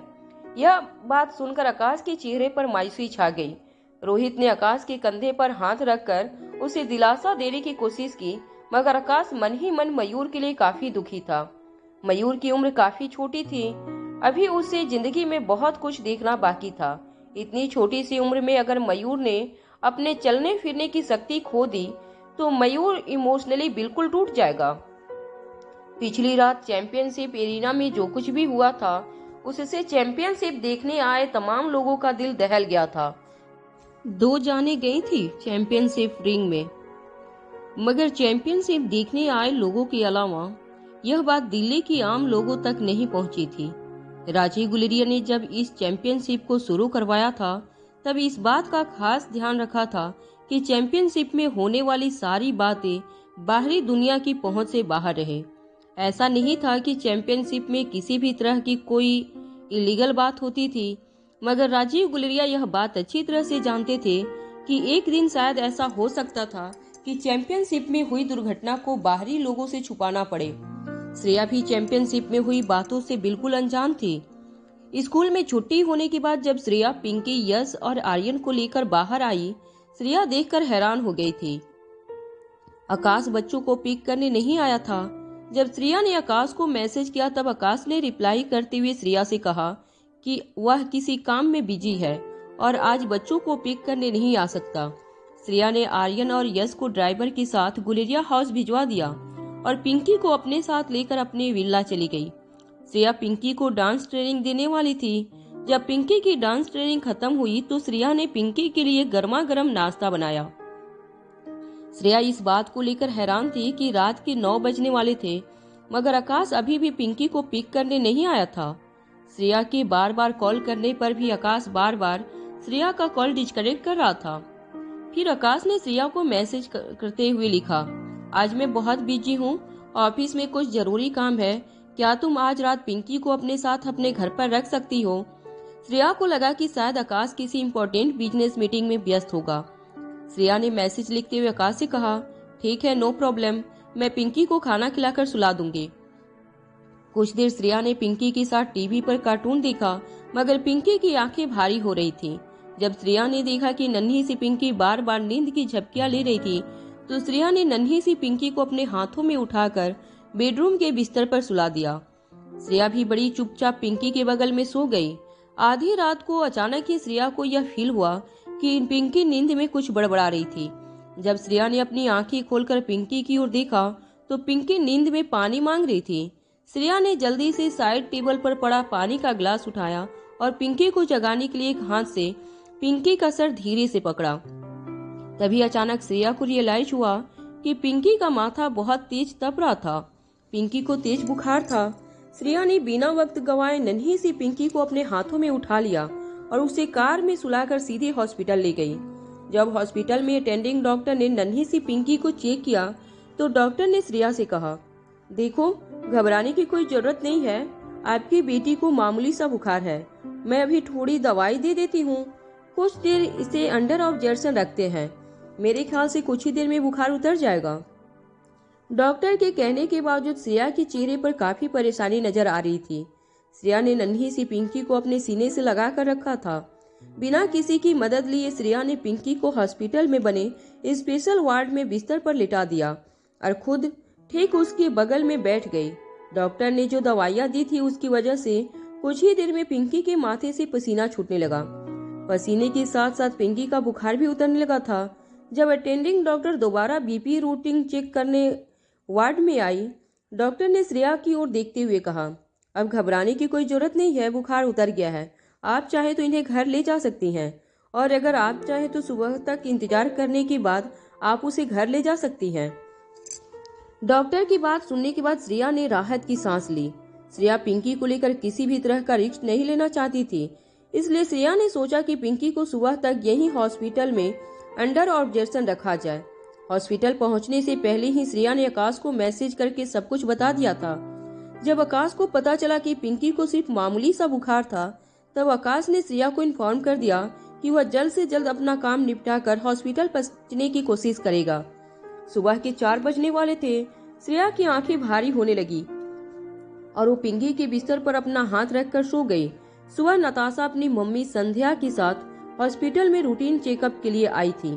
यह बात सुनकर आकाश के चेहरे पर मायूसी छा गई। रोहित ने आकाश के कंधे पर हाथ रखकर उसे दिलासा देने की कोशिश की, मगर आकाश मन ही मन मयूर के लिए काफी दुखी था। मयूर की उम्र काफी छोटी थी, अभी उसे जिंदगी में बहुत कुछ देखना बाकी था। इतनी छोटी सी उम्र में अगर मयूर ने अपने चलने फिरने की शक्ति खो दी तो मयूर इमोशनली बिल्कुल टूट जाएगा। पिछली रात चैंपियनशिप एरिना में जो कुछ भी हुआ था उससे चैंपियनशिप देखने आए तमाम लोगों का दिल दहल गया था। 2 जाने गई थी चैंपियनशिप रिंग में, मगर चैंपियनशिप देखने आए लोगों के अलावा यह बात दिल्ली की आम लोगों तक नहीं पहुंची थी। राजीव गुलेरिया ने जब इस चैंपियनशिप को शुरू करवाया था तब इस बात का खास ध्यान रखा था कि चैंपियनशिप में होने वाली सारी बातें बाहरी दुनिया की पहुंच से बाहर रहे। ऐसा नहीं था कि चैंपियनशिप में किसी भी तरह की कोई इलीगल बात होती थी, मगर राजीव गुलेरिया यह बात अच्छी तरह से जानते थे कि एक दिन शायद ऐसा हो सकता था कि चैंपियनशिप में हुई दुर्घटना को बाहरी लोगों से छुपाना पड़े। श्रेया भी चैंपियनशिप में हुई बातों से बिल्कुल अनजान थी। स्कूल में छुट्टी होने के बाद जब श्रेया पिंकी, यश और आर्यन को लेकर बाहर आई, श्रेया देखकर हैरान हो गई थी। आकाश बच्चों को पिक करने नहीं आया था। जब श्रेया ने आकाश को मैसेज किया तब आकाश ने रिप्लाई करते हुए श्रेया से कहा कि वह किसी काम में बिजी है और आज बच्चों को पिक करने नहीं आ सकता। श्रेया ने आर्यन और यश को ड्राइवर के साथ गुलेरिया हाउस भिजवा दिया और पिंकी को अपने साथ लेकर अपने विला चली गई। श्रेया पिंकी को डांस ट्रेनिंग देने वाली थी। जब पिंकी की डांस ट्रेनिंग खत्म हुई तो श्रेया ने पिंकी के लिए गर्मा गर्म नाश्ता बनाया। श्रेया इस बात को लेकर हैरान थी कि रात के 9 बजने वाले थे, मगर आकाश अभी भी पिंकी को पिक करने नहीं आया था। श्रेया के बार बार कॉल करने पर भी आकाश बार बार श्रेया का कॉल डिस्कनेक्ट कर रहा था। फिर आकाश ने श्रेया को मैसेज करते हुए लिखा, आज मैं बहुत बिजी हूँ, ऑफिस में कुछ जरूरी काम है, क्या तुम आज रात पिंकी को अपने साथ अपने घर पर रख सकती हो? श्रेया को लगा कि शायद आकाश किसी इम्पोर्टेंट बिजनेस मीटिंग में व्यस्त होगा। श्रेया ने मैसेज लिखते हुए आकाश से कहा, ठीक है, नो प्रॉब्लम, मैं पिंकी को खाना खिलाकर सुला दूंगी। कुछ देर श्रेया ने पिंकी के साथ टीवी पर कार्टून देखा, मगर पिंकी की आंखें भारी हो रही थी। जब श्रेया ने देखा कि नन्ही सी पिंकी बार बार नींद की झपकियां ले रही थी तो श्रेया ने नन्ही सी पिंकी को अपने हाथों में उठाकर बेडरूम के बिस्तर पर सुला दिया। श्रेया भी बड़ी चुपचाप पिंकी के बगल में सो गई। आधी रात को अचानक ही श्रेया को यह फील हुआ कि पिंकी नींद में कुछ बड़बड़ा रही थी। जब श्रेया ने अपनी आंखें खोलकर पिंकी की ओर देखा तो पिंकी नींद में पानी मांग रही थी। श्रेया ने जल्दी से साइड टेबल पर पड़ा पानी का ग्लास उठाया और पिंकी को जगाने के लिए एक हाथ से पिंकी का सर धीरे से पकड़ा। तभी अचानक श्रेया को रियलाइज हुआ कि पिंकी का माथा बहुत तेज तप रहा था। पिंकी को तेज बुखार था। श्रेया ने बिना वक्त गवाए नन्ही सी पिंकी को अपने हाथों में उठा लिया और उसे कार में सुलाकर सीधे हॉस्पिटल ले गई। जब हॉस्पिटल में अटेंडिंग डॉक्टर ने नन्ही सी पिंकी को चेक किया तो डॉक्टर ने श्रेया से कहा, देखो, घबराने की कोई जरूरत नहीं है, आपकी बेटी को मामूली सा बुखार है, मैं अभी थोड़ी दवाई दे देती हूँ, कुछ देर इसे अंडर ऑब्जर्वेशन रखते हैं, मेरे ख्याल से कुछ ही देर में बुखार उतर जाएगा। डॉक्टर के कहने के बावजूद श्रेया के चेहरे पर काफी परेशानी नजर आ रही थी। श्रेया ने नन्ही सी पिंकी को अपने सीने से लगा कर रखा था। बिना किसी की मदद लिए श्रेया ने पिंकी को हॉस्पिटल में बने स्पेशल वार्ड में बिस्तर पर लिटा दिया और खुद ठीक उसके बगल में बैठ गई। डॉक्टर ने जो दवाइयाँ दी थी उसकी वजह से कुछ ही देर में पिंकी के माथे से पसीना छूटने लगा। पसीने के साथ साथ पिंकी का बुखार भी उतरने लगा था। जब अटेंडिंग डॉक्टर दोबारा बीपी रूटीन चेक करने वार्ड में आई, डॉक्टर ने श्रेया की ओर देखते हुए कहा, अब घबराने की कोई जरूरत नहीं है, बुखार उतर गया है, आप चाहे तो इन्हें घर ले जा सकती हैं और अगर आप चाहे तो सुबह तक इंतजार करने के बाद आप उसे घर ले जा सकती हैं। डॉक्टर की बात सुनने के बाद श्रेया ने राहत की सांस ली। श्रेया पिंकी को लेकर किसी भी तरह का रिस्क नहीं लेना चाहती थी, इसलिए श्रेया ने सोचा कि पिंकी को सुबह तक यही हॉस्पिटल में अंडर ऑब्जर्वेशन रखा जाए। हॉस्पिटल पहुंचने से पहले ही श्रेया ने आकाश को मैसेज करके सब कुछ बता दिया था। जब आकाश को पता चला कि पिंकी को सिर्फ मामूली सा बुखार था, तब आकाश ने श्रेया को इन्फॉर्म कर दिया कि वह जल्द से जल्द अपना काम निपटाकर हॉस्पिटल पहुंचने की कोशिश करेगा। सुबह के 4 बजने वाले थे। श्रेया की आंखें भारी होने लगी और वो पिंकी के बिस्तर पर अपना हाथ रखकर सो गई। सुबह नताशा अपनी मम्मी संध्या के साथ हॉस्पिटल में रूटीन चेकअप के लिए आई थी।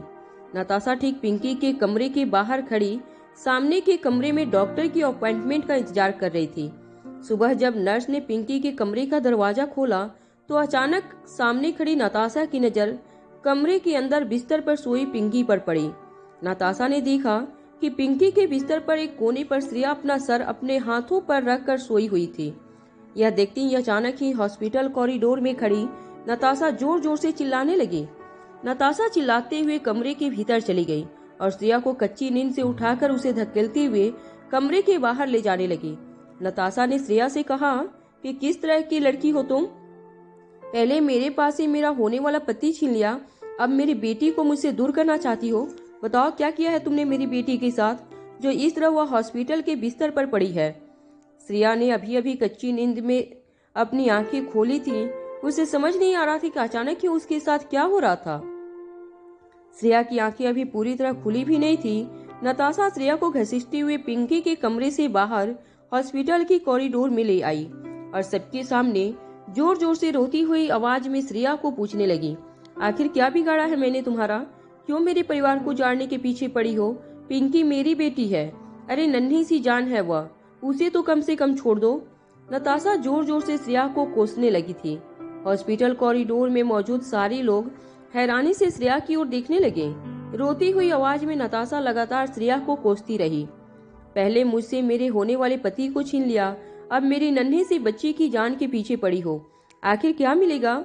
नताशा ठीक पिंकी के कमरे के बाहर खड़ी सामने के कमरे में डॉक्टर की अपॉइंटमेंट का इंतजार कर रही थी। सुबह जब नर्स ने पिंकी के कमरे का दरवाजा खोला तो अचानक सामने खड़ी नताशा की नजर कमरे के अंदर बिस्तर पर सोई पिंकी पर पड़ी। नताशा ने देखा कि पिंकी के बिस्तर पर एक कोने पर श्रेया अपना सर अपने हाथों पर रखकर सोई हुई थी। यह देखते ही अचानक ही हॉस्पिटल कॉरिडोर में खड़ी नताशा जोर जोर से चिल्लाने लगी। नताशा चिल्लाते हुए कमरे के भीतर चली गई और श्रेया को कच्ची नींद से उठाकर उसे धकेलते हुए कमरे के बाहर ले जाने लगी। नताशा ने श्रेया से कहा कि किस तरह की लड़की हो तुम? पहले मेरे पास से मेरा होने वाला पति छीन लिया, अब मेरी बेटी को मुझसे दूर करना चाहती हो। बताओ क्या किया है तुमने मेरी बेटी के साथ जो इस तरह वह हॉस्पिटल के बिस्तर पर पड़ी है। श्रेया ने अभी अभी कच्ची नींद में अपनी आंखें खोली थी। उसे समझ नहीं आ रहा था कि अचानक ही उसके साथ क्या हो रहा था। श्रेया की आंखें अभी पूरी तरह खुली भी नहीं थी। नताशा श्रेया को घसीटते हुए पिंकी के कमरे से बाहर हॉस्पिटल की कॉरिडोर में ले आई और सबके सामने जोर जोर से रोती हुई आवाज में श्रेया को पूछने लगी, आखिर क्या बिगाड़ा है मैंने तुम्हारा? क्यों मेरे परिवार को जाड़ने के पीछे पड़ी हो? पिंकी मेरी बेटी है, अरे नन्ही सी जान है वह, उसे तो कम से कम छोड़ दो। नताशा जोर जोर से श्रेया को कोसने लगी थी। हॉस्पिटल कॉरिडोर में मौजूद सारे लोग हैरानी से श्रेया की ओर देखने लगे। रोती हुई आवाज में नताशा लगातार श्रेया को कोसती रही, पहले मुझसे मेरे होने वाले पति को छीन लिया, अब मेरी नन्ही सी बच्ची की जान के पीछे पड़ी हो। आखिर क्या मिलेगा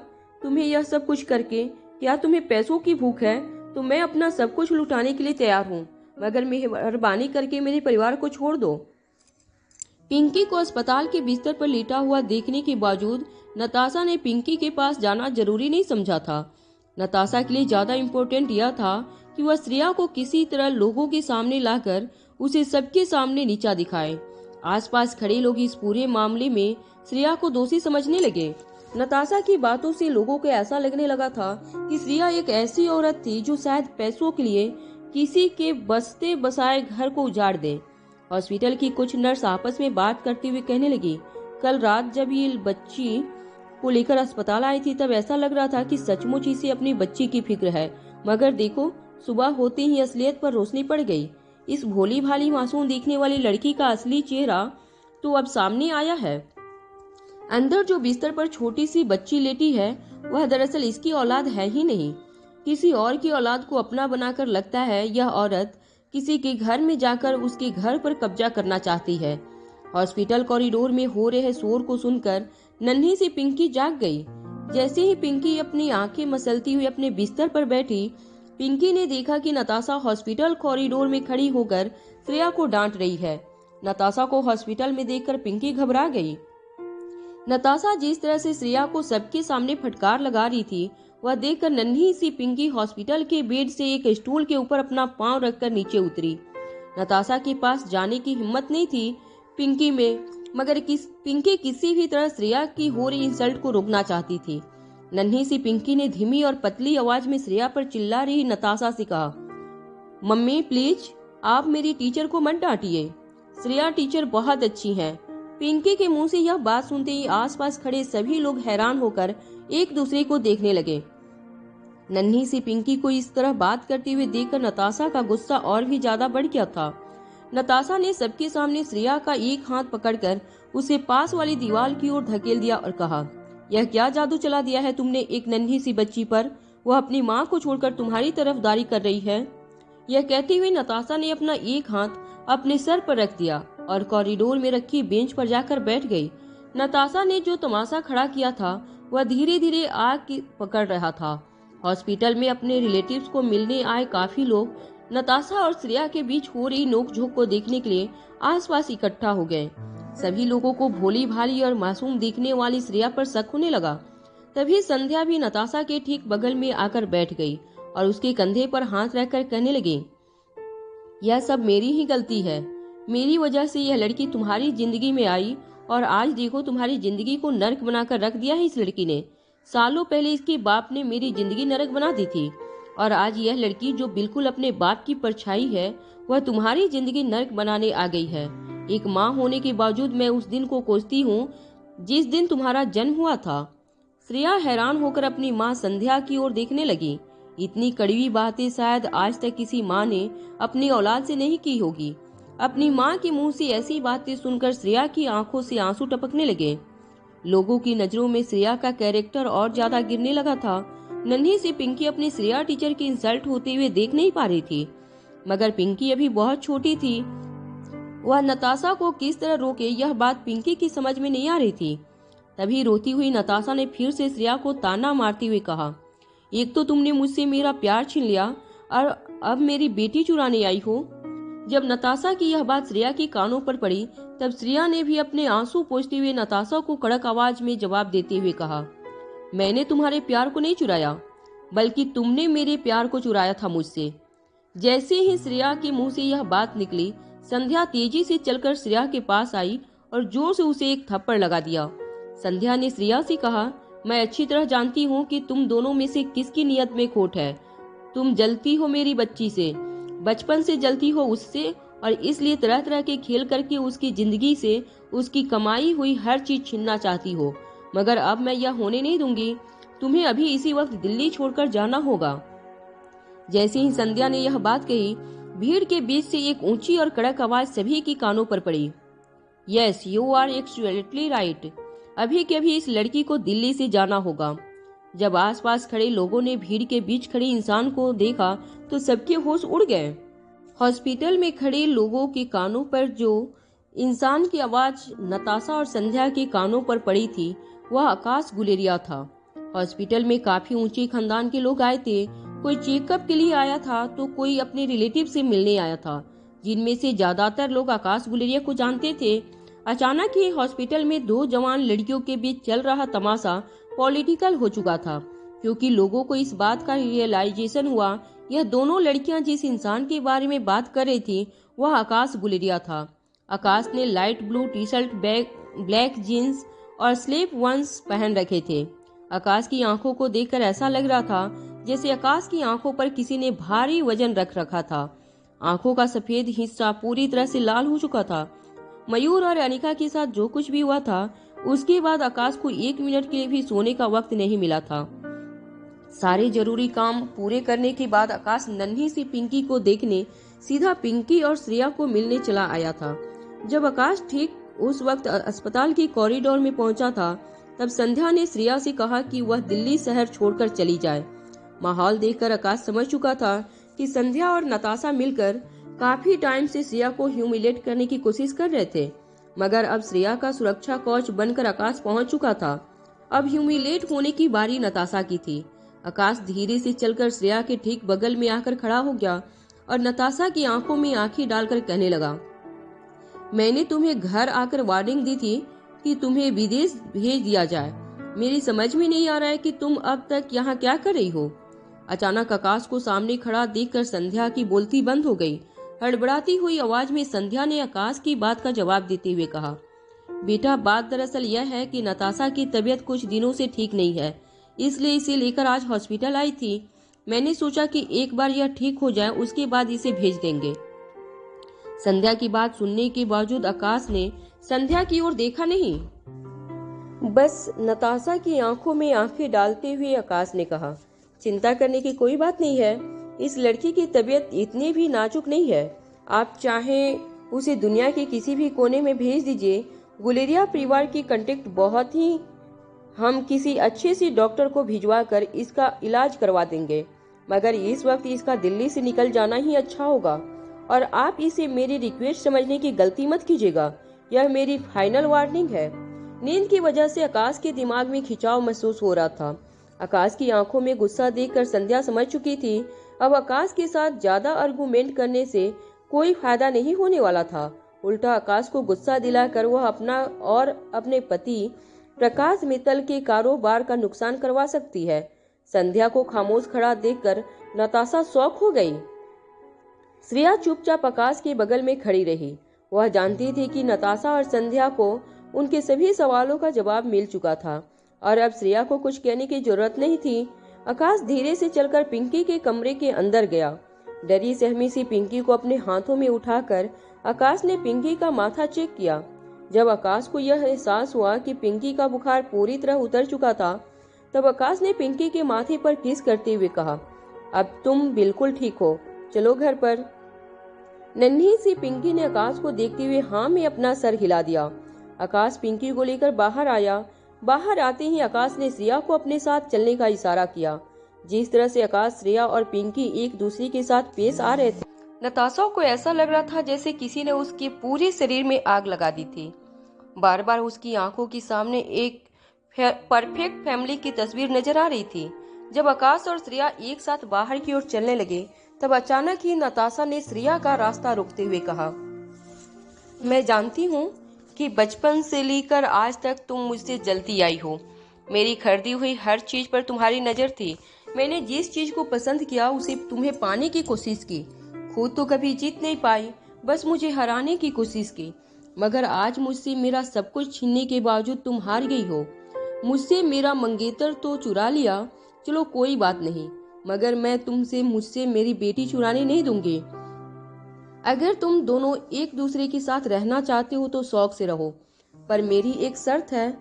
तुम्हें यह सब कुछ करके? क्या तुम्हें पैसों की भूख है? तो मैं अपना सब कुछ लुटाने के लिए तैयार हूँ, मगर मेहरबानी करके मेरे परिवार को छोड़ दो। पिंकी को अस्पताल के बिस्तर पर लेटा हुआ देखने के बावजूद नताशा ने पिंकी के पास जाना जरूरी नहीं समझा था। नताशा के लिए ज्यादा इम्पोर्टेंट यह था कि वह श्रेया को किसी तरह लोगों के सामने लाकर उसे सबके सामने नीचा दिखाए। आसपास खड़े लोग इस पूरे मामले में श्रेया को दोषी समझने लगे। नताशा की बातों से लोगों को ऐसा लगने लगा था कि श्रेया एक ऐसी औरत थी जो शायद पैसों के लिए किसी के बसते बसाए घर को उजाड़ दे। हॉस्पिटल की कुछ नर्स आपस में बात करते हुए कहने लगी, कल रात जब ये बच्ची को लेकर अस्पताल आई थी तब ऐसा लग रहा था कि सचमुच इसे अपनी बच्ची की फिक्र है, मगर देखो सुबह होते ही असलियत पर रोशनी पड़ गई। इस भोली भाली मासूम दिखने वाली लड़की का असली चेहरा तो अब सामने आया है। अंदर जो बिस्तर पर छोटी सी बच्ची लेटी है वह दरअसल इसकी औलाद है ही नहीं, किसी और की औलाद को अपना बनाकर लगता है यह औरत किसी के घर में जाकर उसके घर पर कब्जा करना चाहती है। हॉस्पिटल कॉरिडोर में हो रहे शोर को सुनकर नन्ही सी पिंकी जाग गई। जैसे ही पिंकी अपनी आंखें मसलती हुई अपने बिस्तर पर बैठी, पिंकी ने देखा कि नताशा हॉस्पिटल कॉरिडोर में खड़ी होकर श्रेया को डांट रही है। नताशा को हॉस्पिटल में देखकर पिंकी घबरा गई। नताशा जिस तरह से श्रेया को सबके सामने फटकार लगा रही थी वह देखकर नन्ही सी पिंकी हॉस्पिटल के बेड से एक स्टूल के ऊपर अपना पांव रखकर नीचे उतरी। नताशा के पास जाने की हिम्मत नहीं थी पिंकी में, मगर पिंकी किसी भी तरह श्रेया की हो रही इंसल्ट को रोकना चाहती थी। नन्ही सी पिंकी ने धीमी और पतली आवाज में श्रेया पर चिल्ला रही नताशा से कहा, मम्मी प्लीज आप मेरी टीचर को मत डांटिए, श्रेया टीचर बहुत अच्छी हैं। पिंकी के मुंह से यह बात सुनते ही आसपास खड़े सभी लोग हैरान होकर एक दूसरे को देखने लगे। नन्ही सी पिंकी को इस तरह बात करते हुए देखकर नताशा का गुस्सा और भी ज्यादा बढ़ गया था। नताशा ने सबके सामने श्रेया का एक हाथ पकड़कर उसे पास वाली दीवार की ओर धकेल दिया और कहा, यह क्या जादू चला दिया है तुमने एक नन्ही सी बच्ची पर? वह अपनी माँ को छोड़कर तुम्हारी तरफदारी कर रही है। यह कहते हुए नताशा ने अपना एक हाथ अपने सर पर रख दिया और कॉरिडोर में रखी बेंच पर जाकर बैठ गई। नताशा ने जो तमाशा खड़ा किया था वह धीरे धीरे आग पकड़ रहा था। हॉस्पिटल में अपने रिलेटिव्स को मिलने आए काफी लोग नताशा और श्रेया के बीच हो रही नोकझोंक को देखने के लिए आसपास इकट्ठा हो गए। सभी लोगों को भोली भाली और मासूम दिखने वाली श्रेया पर शक होने लगा। तभी संध्या भी नताशा के ठीक बगल में आकर बैठ गई और उसके कंधे पर हाथ रखकर कहने लगी, यह सब मेरी ही गलती है, मेरी वजह से यह लड़की तुम्हारी जिंदगी में आई और आज देखो तुम्हारी जिंदगी को नरक बनाकर रख दिया है इस लड़की ने। सालों पहले इसके बाप ने मेरी जिंदगी नरक बना दी थी और आज यह लड़की जो बिल्कुल अपने बाप की परछाई है वह तुम्हारी जिंदगी नरक बनाने आ गई है। एक माँ होने के बावजूद मैं उस दिन को कोसती हूँ जिस दिन तुम्हारा जन्म हुआ था। श्रेया हैरान होकर अपनी माँ संध्या की ओर देखने लगी। इतनी कड़वी बातें शायद आज तक किसी माँ ने अपनी औलाद से नहीं की होगी। अपनी माँ के मुंह से ऐसी बातें सुनकर श्रेया की आंखों से आंसू टपकने लगे। लोगों की नजरों में श्रेया का कैरेक्टर और ज्यादा गिरने लगा था। नन्ही सी पिंकी अपनी श्रेया टीचर की इंसल्ट होते हुए देख नहीं पा रही थी, मगर पिंकी अभी बहुत छोटी थी। वह नताशा को किस तरह रोके यह बात पिंकी की समझ में नहीं आ रही थी। तभी रोती हुई नताशा ने फिर से श्रेया को ताना मारते हुए कहा, एक तो तुमने मुझसे मेरा प्यार छीन लिया और अब मेरी बेटी चुराने आई हो। जब नताशा की यह बात श्रेया के कानों पर पड़ी तब श्रेया ने भी अपने आंसू पोंछते हुए नताशा को कड़क आवाज में जवाब देते हुए कहा, मैंने तुम्हारे प्यार को नहीं चुराया, बल्कि तुमने मेरे प्यार को चुराया था मुझसे। जैसे ही श्रेया के मुंह से यह बात निकली, संध्या तेजी से चलकर श्रेया के पास आई और जोर से उसे एक थप्पड़ लगा दिया। संध्या ने श्रेया से कहा, मैं अच्छी तरह जानती हूँ कि तुम दोनों में से किसकी नियत में खोट है। तुम जलती हो मेरी बच्ची से, बचपन से जलती हो उससे, और इसलिए तरह तरह के खेल करके उसकी जिंदगी से उसकी कमाई हुई हर चीज छीनना चाहती हो। मगर अब मैं यह होने नहीं दूंगी। तुम्हें अभी इसी वक्त दिल्ली छोड़कर जाना होगा। जैसे ही संध्या ने यह बात कही, भीड़ के बीच से एक ऊंची और कड़क आवाज सभी की कानों पर पड़ी, yes you are absolutely right. अभी के अभी इस लड़की को दिल्ली से जाना होगा। जब आसपास खड़े लोगों ने भीड़ के बीच खड़े इंसान को देखा तो सबके होश उड़ गए। हॉस्पिटल में खड़े लोगों के कानों पर जो इंसान की आवाज नताशा और संध्या के कानों पर पड़ी थी वह आकाश गुलेरिया था। हॉस्पिटल में काफी ऊंचे खानदान के लोग आए थे। कोई चेकअप के लिए आया था तो कोई अपने रिलेटिव से मिलने आया था, जिनमें से ज्यादातर लोग आकाश गुलेरिया को जानते थे। अचानक ही हॉस्पिटल में दो जवान लड़कियों के बीच चल रहा तमाशा पॉलिटिकल हो चुका था, क्योंकि लोगों को इस बात का रियलाइजेशन हुआ यह दोनों लड़कियां जिस इंसान के बारे में बात कर रही थी वह आकाश गुलेरिया था। आकाश ने light blue T shirt, black jeans और स्लिप वंस पहन रखे थे। आकाश की आंखों को देखकर ऐसा लग रहा था जैसे आकाश की आंखों पर किसी ने भारी वजन रख रखा था। आंखों का सफेद हिस्सा पूरी तरह से लाल हो चुका था। मयूर और अनिका के साथ जो कुछ भी हुआ था उसके बाद आकाश को 1 मिनट के लिए भी सोने का वक्त नहीं मिला था। सारे जरूरी काम पूरे करने के बाद आकाश नन्ही सी पिंकी को देखने सीधा पिंकी और श्रेया को मिलने चला आया था। जब आकाश ठीक उस वक्त अस्पताल की कॉरिडोर में पहुंचा था तब संध्या ने श्रेया से कहा कि वह दिल्ली शहर छोड़कर चली जाए। माहौल देखकर आकाश समझ चुका था कि संध्या और नताशा मिलकर काफी टाइम से श्रेया को ह्यूमिलेट करने की कोशिश कर रहे थे, मगर अब श्रेया का सुरक्षा कवच बनकर आकाश पहुंच चुका था। अब ह्यूमिलेट होने की बारी नताशा की थी। आकाश धीरे से चलकर श्रेया के ठीक बगल में आकर खड़ा हो गया और नताशा की आंखों में आंखें डालकर कहने लगा, मैंने तुम्हें घर आकर वार्निंग दी थी कि तुम्हें विदेश भेज दिया जाए। मेरी समझ में नहीं आ रहा है कि तुम अब तक यहाँ क्या कर रही हो। अचानक आकाश को सामने खड़ा देखकर संध्या की बोलती बंद हो गई। हड़बड़ाती हुई आवाज में संध्या ने आकाश की बात का जवाब देते हुए कहा, बेटा बात दरअसल यह है कि नताशा की तबीयत कुछ दिनों से ठीक नहीं है, इसलिए इसे लेकर आज हॉस्पिटल आई थी। मैंने सोचा कि एक बार यह ठीक हो जाए उसके बाद इसे भेज देंगे। संध्या की बात सुनने के बावजूद आकाश ने संध्या की ओर देखा नहीं, बस नताशा की आंखों में आंखें डालते हुए आकाश ने कहा, चिंता करने की कोई बात नहीं है। इस लड़की की तबीयत इतनी भी नाजुक नहीं है। आप चाहें उसे दुनिया के किसी भी कोने में भेज दीजिए। गुलेरिया परिवार की कांटेक्ट बहुत ही, हम किसी अच्छे से डॉक्टर को भिजवा कर इसका इलाज करवा देंगे, मगर इस वक्त इसका दिल्ली से निकल जाना ही अच्छा होगा। और आप इसे मेरी रिक्वेस्ट समझने की गलती मत कीजिएगा, यह मेरी फाइनल वार्निंग है। नींद की वजह से आकाश के दिमाग में खिंचाव महसूस हो रहा था। आकाश की आंखों में गुस्सा देखकर संध्या समझ चुकी थी अब आकाश के साथ ज्यादा आर्गुमेंट करने से कोई फायदा नहीं होने वाला था। उल्टा आकाश को गुस्सा दिलाकर वह अपना और अपने पति प्रकाश मित्तल के कारोबार का नुकसान करवा सकती है। संध्या को खामोश खड़ा देखकर नताशा शॉक हो गई। श्रेया चुपचाप आकाश के बगल में खड़ी रही। वह जानती थी कि नताशा और संध्या को उनके सभी सवालों का जवाब मिल चुका था और अब श्रेया को कुछ कहने की जरूरत नहीं थी। आकाश धीरे से चलकर पिंकी के कमरे के अंदर गया। डरी सहमी सी पिंकी को अपने हाथों में उठाकर आकाश ने पिंकी का माथा चेक किया। जब आकाश को यह एहसास हुआ कि पिंकी का बुखार पूरी तरह उतर चुका था तब आकाश ने पिंकी के माथे पर किस करते हुए कहा, अब तुम बिल्कुल ठीक हो, चलो घर पर। नन्ही सी पिंकी ने आकाश को देखते हुए हाँ में अपना सर हिला दिया। आकाश पिंकी को लेकर बाहर आया। बाहर आते ही आकाश ने श्रेया को अपने साथ चलने का इशारा किया। जिस तरह से आकाश, श्रेया और पिंकी एक दूसरे के साथ पेश आ रहे थे, नताशा को ऐसा लग रहा था जैसे किसी ने उसके पूरे शरीर में आग लगा दी थी। बार बार उसकी आंखों के सामने एक परफेक्ट फैमिली की तस्वीर नजर आ रही थी। जब आकाश और श्रेया एक साथ बाहर की ओर चलने लगे, तब अचानक ही नताशा ने श्रेया का रास्ता रोकते हुए कहा, मैं जानती हूँ कि बचपन से लेकर आज तक तुम मुझसे जलती आई हो। मेरी खरीदी हुई हर चीज पर तुम्हारी नजर थी। मैंने जिस चीज को पसंद किया उसे तुम्हें पाने की कोशिश की। खुद तो कभी जीत नहीं पाई, बस मुझे हराने की कोशिश की। मगर आज मुझसे मेरा सब कुछ छीनने के बावजूद तुम हार गई हो। मुझसे मेरा मंगेतर तो चुरा लिया, चलो कोई बात नहीं, मगर मैं मुझसे मेरी बेटी चुराने नहीं दूंगी। अगर तुम दोनों एक दूसरे के साथ रहना चाहते हो तो शौक से रहो, पर मेरी एक शर्त है,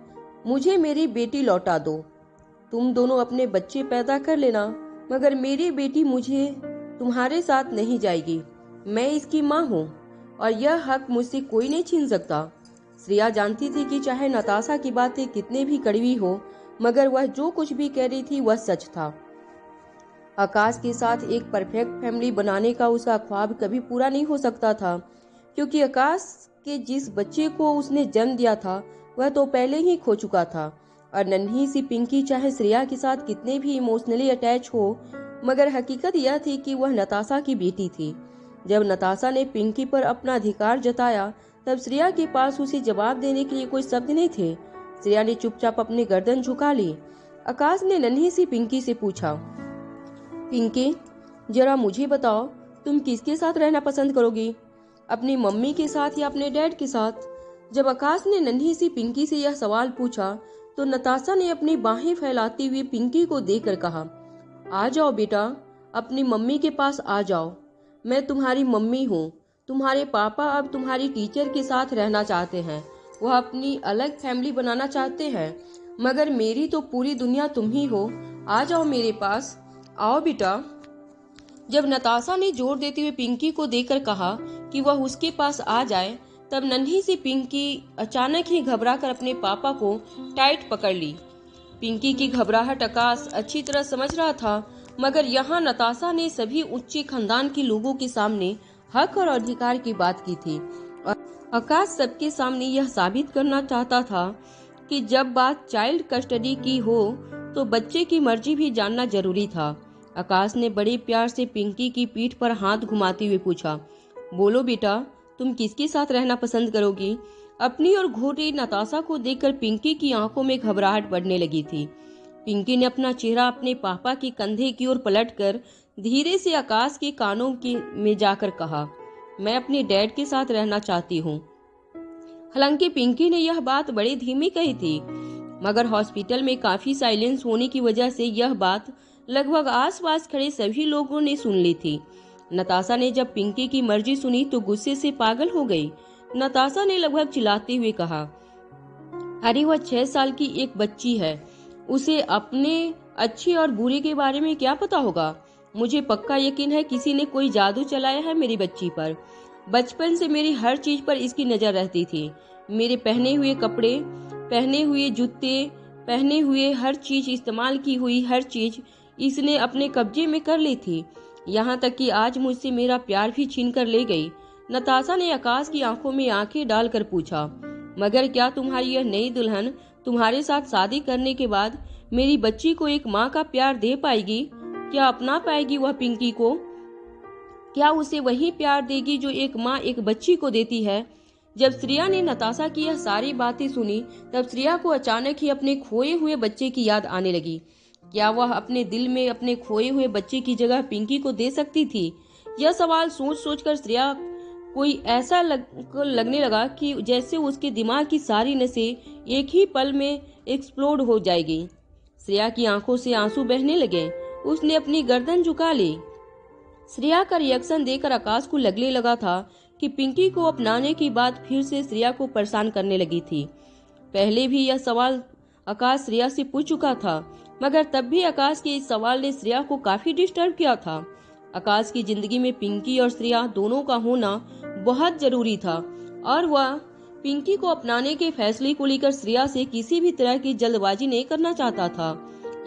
मुझे मेरी बेटी लौटा दो। तुम दोनों अपने बच्चे पैदा कर लेना, मगर मेरी बेटी मुझे तुम्हारे साथ नहीं जाएगी। मैं इसकी माँ हूँ और यह हक मुझसे कोई नहीं छीन सकता। श्रेया जानती थी कि चाहे नताशा की बातें कितनी भी कड़वी हो, मगर वह जो कुछ भी कह रही थी वह सच था। आकाश के साथ एक परफेक्ट फैमिली बनाने का उसका ख्वाब कभी पूरा नहीं हो सकता था, क्योंकि आकाश के जिस बच्चे को उसने जन्म दिया था वह तो पहले ही खो चुका था। और नन्ही सी पिंकी चाहे श्रेया के साथ कितने भी इमोशनली अटैच हो, मगर हकीकत यह थी कि वह नताशा की बेटी थी। जब नताशा ने पिंकी पर अपना अधिकार जताया, तब श्रेया के पास उसे जवाब देने के लिए कोई शब्द नहीं थे। श्रेया ने चुपचाप अपनी गर्दन झुका ली। आकाश ने नन्ही सी पिंकी से पूछा, पिंकी, जरा मुझे बताओ, तुम किसके साथ रहना पसंद करोगी, अपनी मम्मी के साथ या अपने डैड के साथ? जब आकाश ने नन्ही सी पिंकी से यह सवाल पूछा, तो नताशा ने अपनी बाहें फैलाती हुई पिंकी को देखकर कहा, आ जाओ बेटा, अपनी मम्मी के पास आ जाओ। मैं तुम्हारी मम्मी हूँ। तुम्हारे पापा अब तुम्हारी टीचर के साथ रहना चाहते हैं। वह अपनी अलग फैमिली बनाना चाहते हैं, मगर मेरी तो पूरी दुनिया तुम ही हो। आ जाओ मेरे पास, आओ बेटा। जब नताशा ने जोर देते हुए पिंकी को देखकर कहा कि वह उसके पास आ जाए, तब नन्ही सी पिंकी अचानक ही घबराकर अपने पापा को टाइट पकड़ ली। पिंकी की घबराहट आकाश अच्छी तरह समझ रहा था, मगर यहाँ नताशा ने सभी उच्च खानदान के लोगों के सामने हक और अधिकार की बात की थी। और आकाश सबके सामने यह साबित करना चाहता था कि जब बात चाइल्ड कस्टडी की हो तो बच्चे की मर्जी भी जानना जरूरी था। आकाश ने बड़े प्यार से पिंकी की पीठ पर हाथ घुमाते हुए पूछा, बोलो बेटा, तुम किसके साथ रहना पसंद करोगी? अपनी और घूरी नताशा को देखकर पिंकी की आंखों में घबराहट बढ़ने लगी थी। पिंकी ने अपना चेहरा अपने पापा के कंधे की ओर पलटकर धीरे से आकाश के कानों में जाकर कहा, मैं अपने डैड के साथ रहना चाहती हूँ। हालांकि पिंकी ने यह बात बड़ी धीमी कही थी, मगर हॉस्पिटल में काफी साइलेंस होने की वजह से यह बात लगभग आसपास खड़े सभी लोगों ने सुन ली थी। नताशा ने जब पिंकी की मर्जी सुनी तो गुस्से से पागल हो गई। नताशा ने लगभग चिल्लाते हुए कहा, अरे वह 6 साल की एक बच्ची है, उसे अपने अच्छे और बुरे के बारे में क्या पता होगा? मुझे पक्का यकीन है किसी ने कोई जादू चलाया है मेरी बच्ची पर। बचपन से मेरी हर चीज पर इसकी नजर रहती थी। मेरे पहने हुए कपड़े, पहने हुए जूते, पहने हुए हर चीज, इस्तेमाल की हुई हर चीज इसने अपने कब्जे में कर ली थी। यहाँ तक कि आज मुझसे मेरा प्यार भी छीन कर ले गई। नताशा ने आकाश की आंखों में आंखें डालकर पूछा, मगर क्या तुम्हारी यह नई दुल्हन तुम्हारे साथ शादी करने के बाद मेरी बच्ची को एक माँ का प्यार दे पाएगी? क्या अपना पाएगी वह पिंकी को? क्या उसे वही प्यार देगी जो एक माँ एक बच्ची को देती है? जब श्रेया ने नताशा की यह सारी बातें सुनी, तब श्रेया को अचानक ही अपने खोए हुए बच्चे की याद आने लगी। क्या वह अपने दिल में अपने खोए हुए बच्चे की जगह पिंकी को दे सकती थी? यह सवाल सोच सोचकर श्रेया कोई ऐसा लगने लगा कि जैसे उसके दिमाग की सारी नसें एक ही पल में एक्सप्लोड हो जाएगी। श्रेया की आंखों से आंसू बहने लगे। उसने अपनी गर्दन झुका ली। श्रेया का रिएक्शन देखकर आकाश को लगने लगा था कि पिंकी को अपनाने की बात फिर से श्रेया को परेशान करने लगी थी। पहले भी यह सवाल आकाश श्रेया से पूछ चुका था, मगर तब भी आकाश के इस सवाल ने श्रेया को काफी डिस्टर्ब किया था। आकाश की जिंदगी में पिंकी और श्रेया दोनों का होना बहुत जरूरी था और वह पिंकी को अपनाने के फैसले को लेकर श्रेया से किसी भी तरह की जल्दबाजी नहीं करना चाहता था।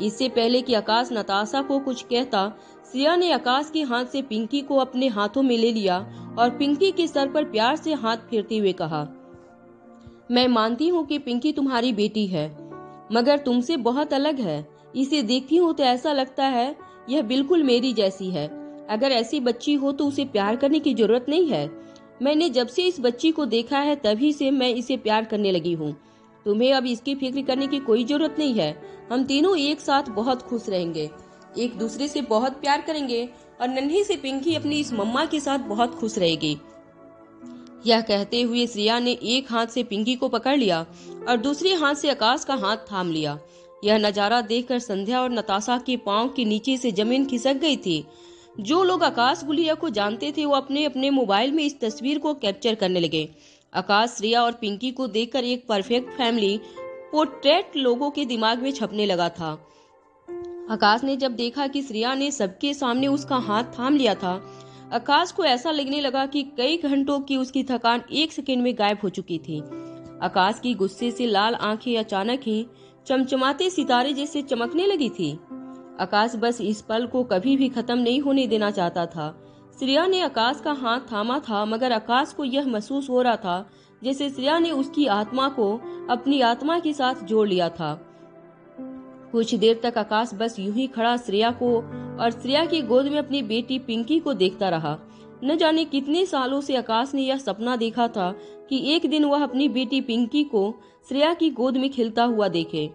इससे पहले कि आकाश नताशा को कुछ कहता, श्रेया ने आकाश के हाथ से पिंकी को अपने हाथों में ले लिया और पिंकी के सर पर प्यार से हाथ फेरते हुए कहा, मैं मानती हूँ कि पिंकी तुम्हारी बेटी है, मगर तुमसे बहुत अलग है। इसे देखती हूँ तो ऐसा लगता है यह बिल्कुल मेरी जैसी है। अगर ऐसी बच्ची हो तो उसे प्यार करने की जरूरत नहीं है। मैंने जब से इस बच्ची को देखा है तभी से मैं इसे प्यार करने लगी हूँ। तुम्हें अब इसकी फिक्र करने की कोई जरूरत नहीं है। हम तीनों एक साथ बहुत खुश रहेंगे, एक दूसरे से बहुत प्यार करेंगे और नन्ही सी पिंकी अपनी इस मम्मा के साथ बहुत खुश रहेगी। यह कहते हुए श्रेया ने एक हाथ से पिंकी को पकड़ लिया और दूसरे हाथ से आकाश का हाथ थाम लिया। यह नजारा देखकर संध्या और नताशा के पांव के नीचे से जमीन खिसक गई थी। जो लोग आकाश गुलिया को जानते थे वो अपने अपने मोबाइल में इस तस्वीर को कैप्चर करने लगे। आकाश, श्रेया और पिंकी को देखकर एक परफेक्ट फैमिली पोर्ट्रेट लोगों के दिमाग में छपने लगा था। आकाश ने जब देखा कि श्रेया ने सबके सामने उसका हाथ थाम लिया था, आकाश को ऐसा लगने लगा कि कई घंटों की उसकी थकान एक सेकंड में गायब हो चुकी थी। आकाश की गुस्से से लाल आंखें अचानक ही चमचमाते सितारे जैसे चमकने लगी थी। आकाश बस इस पल को कभी भी खत्म नहीं होने देना चाहता था। श्रेया ने आकाश का हाथ थामा था, मगर आकाश को यह महसूस हो रहा था जैसे श्रेया ने उसकी आत्मा को अपनी आत्मा के साथ जोड़ लिया था। कुछ देर तक आकाश बस यूं ही खड़ा श्रेया को और श्रेया की गोद में अपनी बेटी पिंकी को देखता रहा। न जाने कितने सालों से आकाश ने यह सपना देखा था कि एक दिन वह अपनी बेटी पिंकी को श्रेया की गोद में खिलता हुआ देखे।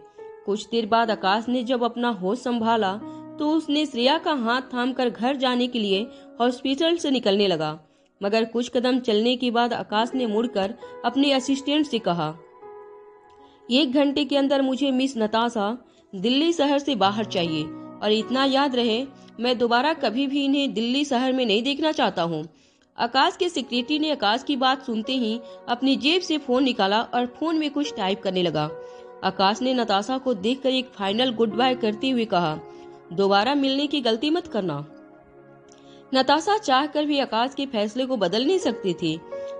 कुछ देर बाद आकाश ने जब अपना होश संभाला तो उसने श्रेया का हाथ थामकर घर जाने के लिए हॉस्पिटल से निकलने लगा, मगर कुछ कदम चलने के बाद आकाश ने मुड़कर अपने असिस्टेंट से कहा, 1 घंटे के अंदर मुझे मिस नताशा दिल्ली शहर से बाहर चाहिए और इतना याद रहे मैं दोबारा कभी भी इन्हें दिल्ली शहर में नहीं देखना चाहता हूँ। आकाश के सेक्रेटरी ने आकाश की बात सुनते ही अपनी जेब से फोन निकाला और फोन में कुछ टाइप करने लगा। आकाश ने नताशा को देखकर एक फाइनल गुड बाय करते हुए कहा, दोबारा मिलने की गलती मत करना। नताशा चाहकर भी आकाश के फैसले को बदल नहीं सकती थी।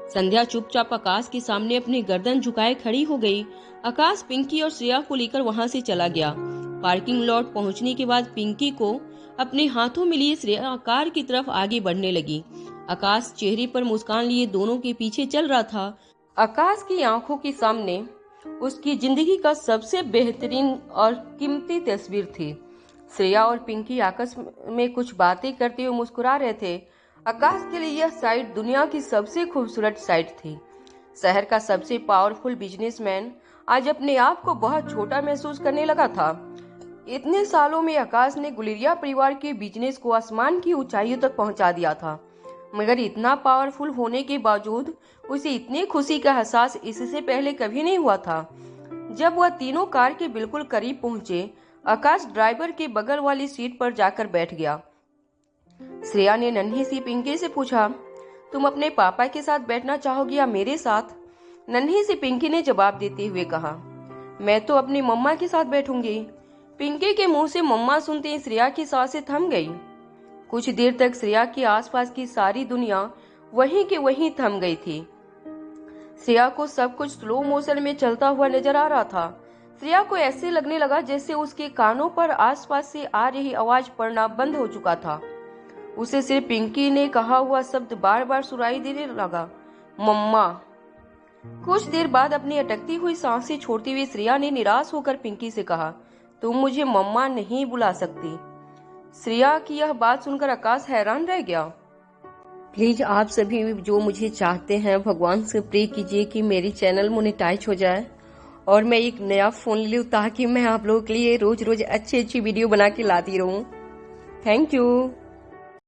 संध्या चुपचाप आकाश के सामने अपनी गर्दन झुकाए खड़ी हो गई। आकाश पिंकी और श्रेया को लेकर वहां से चला गया। पार्किंग लॉट पहुंचने के बाद पिंकी को अपने हाथों में लिए श्रेया कार की तरफ आगे बढ़ने लगी। आकाश चेहरे पर मुस्कान लिए दोनों के पीछे चल रहा था। आकाश की आंखों के सामने उसकी जिंदगी का सबसे बेहतरीन और कीमती तस्वीर थी। श्रेया और पिंकी आपस में कुछ बातें करते हुए मुस्कुरा रहे थे। आकाश के लिए यह साइट दुनिया की सबसे खूबसूरत साइट थी। शहर का सबसे पावरफुल बिजनेसमैन आज अपने आप को बहुत छोटा महसूस करने लगा था। इतने सालों में आकाश ने गुलेरिया परिवार के बिजनेस को आसमान की ऊंचाइयों तक पहुंचा दिया था, मगर इतना पावरफुल होने के बावजूद उसे इतनी खुशी का एहसास इससे पहले कभी नहीं हुआ था। जब वह तीनों कार के बिल्कुल करीब पहुंचे, आकाश ड्राइवर के बगल वाली सीट पर जाकर बैठ गया। श्रेया ने नन्ही सी पिंकी से पूछा, तुम अपने पापा के साथ बैठना चाहोगी या मेरे साथ? नन्ही सी पिंकी ने जवाब देते हुए कहा, मैं तो अपनी मम्मा के साथ बैठूंगी। पिंकी के मुंह से मम्मा सुनते ही श्रेया की सांसें थम गई। कुछ देर तक श्रेया के आसपास की सारी दुनिया वहीं के वहीं थम गई थी। श्रेया को सब कुछ स्लो मोशन में चलता हुआ नजर आ रहा था। श्रेया को ऐसे लगने लगा जैसे उसके कानों पर आसपास से आ रही आवाज पड़ना बंद हो चुका था। उसे सिर्फ पिंकी ने कहा हुआ शब्द बार बार सुनाई देने लगा, मम्मा। कुछ देर बाद अपनी अटकती हुई सांसें छोड़ती हुई श्रेया ने निराश होकर पिंकी से कहा, तुम मुझे मम्मा नहीं बुला सकती। श्रेया की यह बात सुनकर आकाश हैरान रह गया। प्लीज आप सभी जो मुझे चाहते हैं भगवान से प्रे कीजिए कि मेरी चैनल मोनेटाइज हो जाए और मैं एक नया फोन ले लूं ताकि मैं आप लोगों के लिए रोज रोज अच्छी अच्छी वीडियो बना के लाती रहूं। Thank you.